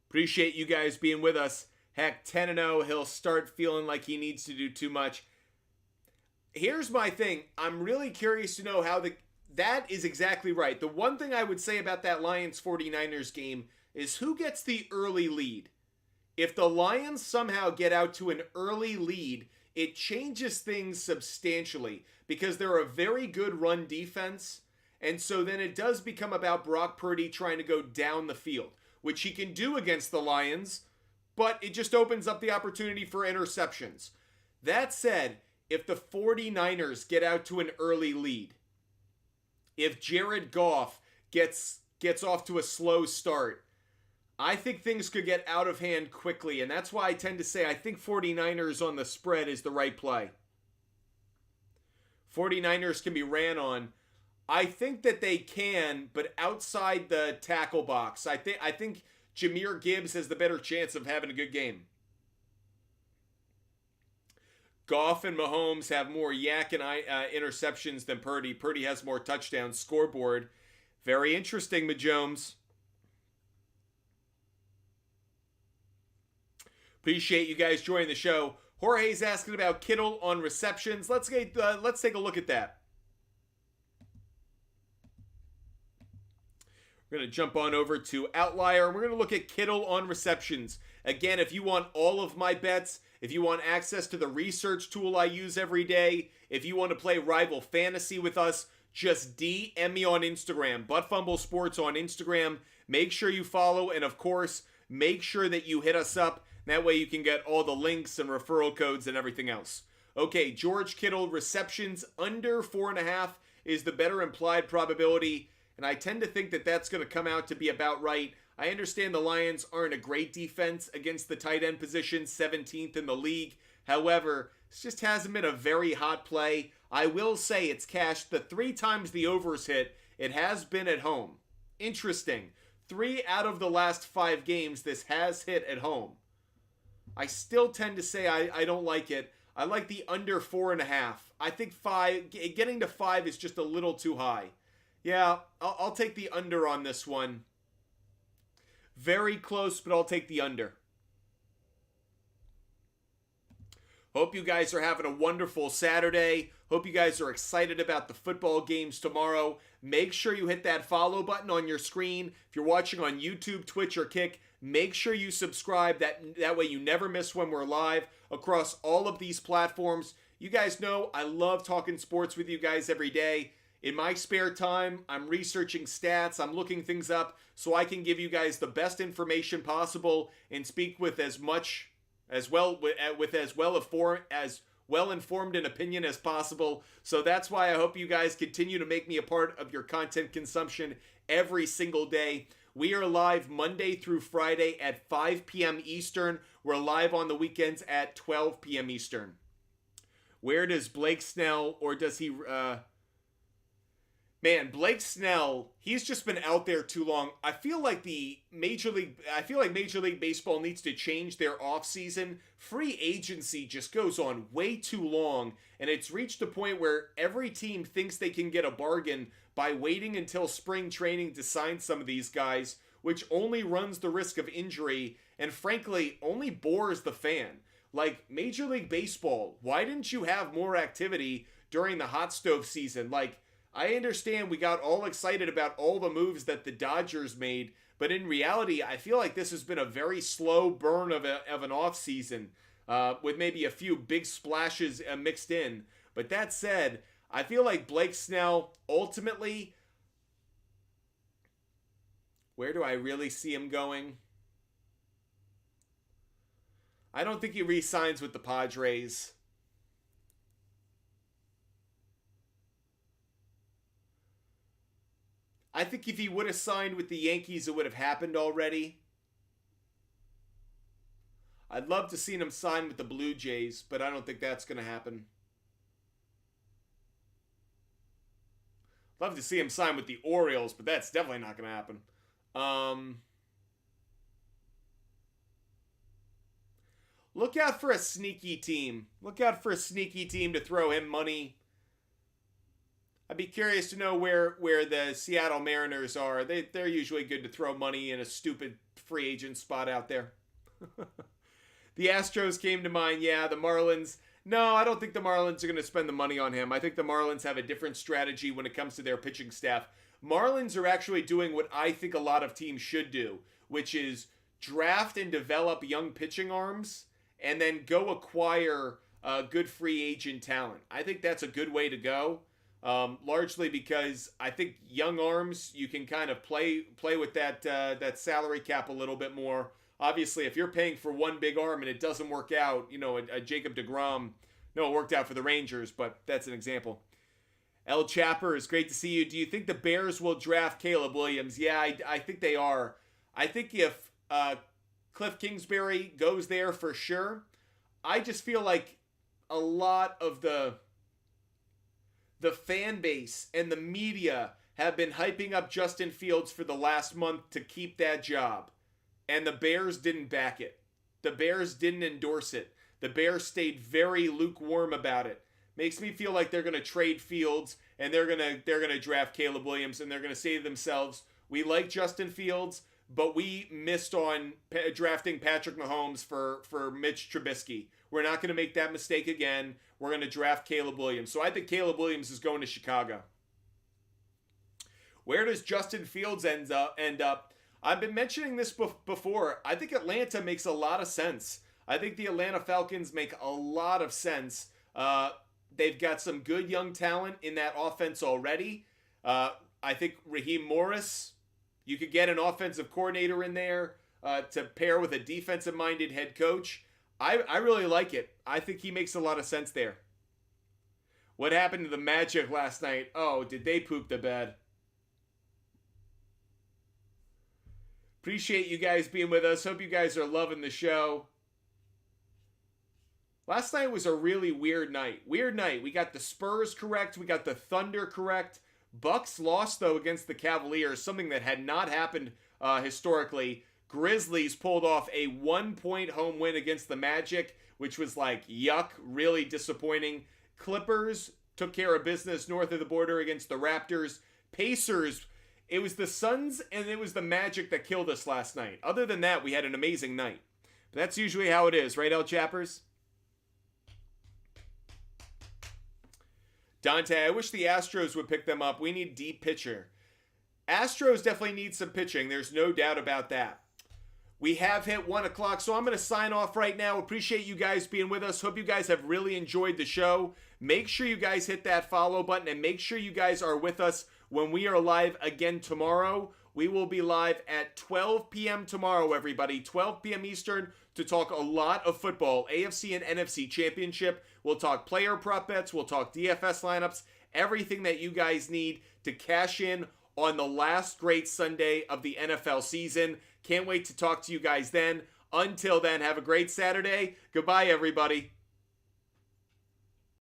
Appreciate you guys being with us. Heck, 10-0, he'll start feeling like he needs to do too much. Here's my thing. I'm really curious to know how that is exactly right. The one thing I would say about that Lions 49ers game is who gets the early lead. If the Lions somehow get out to an early lead, it changes things substantially because they're a very good run defense. And so then it does become about Brock Purdy trying to go down the field, which he can do against the Lions, but it just opens up the opportunity for interceptions. That said, if the 49ers get out to an early lead, if Jared Goff gets off to a slow start, I think things could get out of hand quickly, and that's why I tend to say I think 49ers on the spread is the right play. 49ers can be ran on. I think that they can, but outside the tackle box. I think Jahmyr Gibbs has the better chance of having a good game. Goff and Mahomes have more yak and interceptions than Purdy. Purdy has more touchdowns. Scoreboard. Very interesting, Majomes. Appreciate you guys joining the show. Jorge's asking about Kittle on receptions. Let's take a look at that. We're going to jump on over to Outlier, and we're going to look at Kittle on receptions. Again, if you want all of my bets, if you want access to the research tool I use every day, if you want to play Rival Fantasy with us, just DM me on Instagram, Buttfumble Sports on Instagram. Make sure you follow, and of course, make sure that you hit us up. That way you can get all the links and referral codes and everything else. Okay, George Kittle receptions under 4.5 is the better implied probability. And I tend to think that that's going to come out to be about right. I understand the Lions aren't a great defense against the tight end position, 17th in the league. However, this just hasn't been a very hot play. I will say it's cashed the 3 times the overs hit. It has been at home. Interesting. 3 out of the last 5 games, this has hit at home. I still tend to say I don't like it. I like the under 4.5. I think 5, getting to 5 is just a little too high. Yeah, I'll take the under on this one. Very close, but I'll take the under. Hope you guys are having a wonderful Saturday. Hope you guys are excited about the football games tomorrow. Make sure you hit that follow button on your screen. If you're watching on YouTube, Twitch, or Kick, make sure you subscribe. That way you never miss when we're live across all of these platforms. You guys know I love talking sports with you guys every day. In my spare time, I'm researching stats, I'm looking things up so I can give you guys the best information possible and speak with as well informed an opinion as possible. So that's why I hope you guys continue to make me a part of your content consumption every single day. We are live Monday through Friday at 5 p.m. Eastern. We're live on the weekends at 12 p.m. Eastern. Where does Blake Snell, or does he... Man, Blake Snell, he's just been out there too long. I feel like Major League Baseball needs to change their offseason. Free agency just goes on way too long, and it's reached a point where every team thinks they can get a bargain by waiting until spring training to sign some of these guys, which only runs the risk of injury and frankly only bores the fan. Like, Major League Baseball, why didn't you have more activity during the hot stove season. Like, I understand we got all excited about all the moves that the Dodgers made, but in reality, I feel like this has been a very slow burn of an offseason, with maybe a few big splashes mixed in. But that said, I feel like Blake Snell, ultimately, where do I really see him going? I don't think he re-signs with the Padres. I think if he would have signed with the Yankees, it would have happened already. I'd love to see him sign with the Blue Jays, but I don't think that's going to happen. Love to see him sign with the Orioles, but that's definitely not going to happen. Look out for a sneaky team. Look out for a sneaky team to throw him money. I'd be curious to know where the Seattle Mariners are. They're usually good to throw money in a stupid free agent spot out there. The Astros came to mind. Yeah, the Marlins. No, I don't think the Marlins are going to spend the money on him. I think the Marlins have a different strategy when it comes to their pitching staff. Marlins are actually doing what I think a lot of teams should do, which is draft and develop young pitching arms and then go acquire good free agent talent. I think that's a good way to go. Largely because I think young arms, you can kind of play with that salary cap a little bit more. Obviously, if you're paying for one big arm and it doesn't work out, a Jacob deGrom, no, it worked out for the Rangers, but that's an example. El Chapper, it's great to see you. Do you think the Bears will draft Caleb Williams? Yeah, I think they are. I think if Cliff Kingsbury goes there for sure, I just feel like a lot of the fan base and the media have been hyping up Justin Fields for the last month to keep that job. And the Bears didn't back it. The Bears didn't endorse it. The Bears stayed very lukewarm about it. Makes me feel like they're going to trade Fields and they're going to draft Caleb Williams, and they're going to say to themselves, we like Justin Fields, but we missed on drafting Patrick Mahomes for Mitch Trubisky. We're not going to make that mistake again. We're going to draft Caleb Williams. So I think Caleb Williams is going to Chicago. Where does Justin Fields end up? I've been mentioning this before. I think Atlanta makes a lot of sense. I think the Atlanta Falcons make a lot of sense. They've got some good young talent in that offense already. I think Raheem Morris, you could get an offensive coordinator in there to pair with a defensive-minded head coach. I really like it. I think he makes a lot of sense there. What happened to the Magic last night? Oh, did they poop the bed? Appreciate you guys being with us. Hope you guys are loving the show. Last night was a really weird night. We got the Spurs correct. We got the Thunder correct. Bucks lost, though, against the Cavaliers, something that had not happened historically. Grizzlies pulled off a 1-point home win against the Magic, which was like, yuck, really disappointing. Clippers took care of business north of the border against the Raptors. Pacers, it was the Suns and it was the Magic that killed us last night. Other than that, we had an amazing night. But that's usually how it is, right, El Chappers? Dante, I wish the Astros would pick them up. We need deep pitcher. Astros definitely need some pitching. There's no doubt about that. We have hit 1 o'clock, so I'm going to sign off right now. Appreciate you guys being with us. Hope you guys have really enjoyed the show. Make sure you guys hit that follow button, and make sure you guys are with us when we are live again tomorrow. We will be live at 12 p.m. tomorrow, everybody. 12 p.m. Eastern to talk a lot of football. AFC and NFC Championship. We'll talk player prop bets. We'll talk DFS lineups. Everything that you guys need to cash in on the last great Sunday of the NFL season. Can't wait to talk to you guys then. Until then, have a great Saturday. Goodbye, everybody.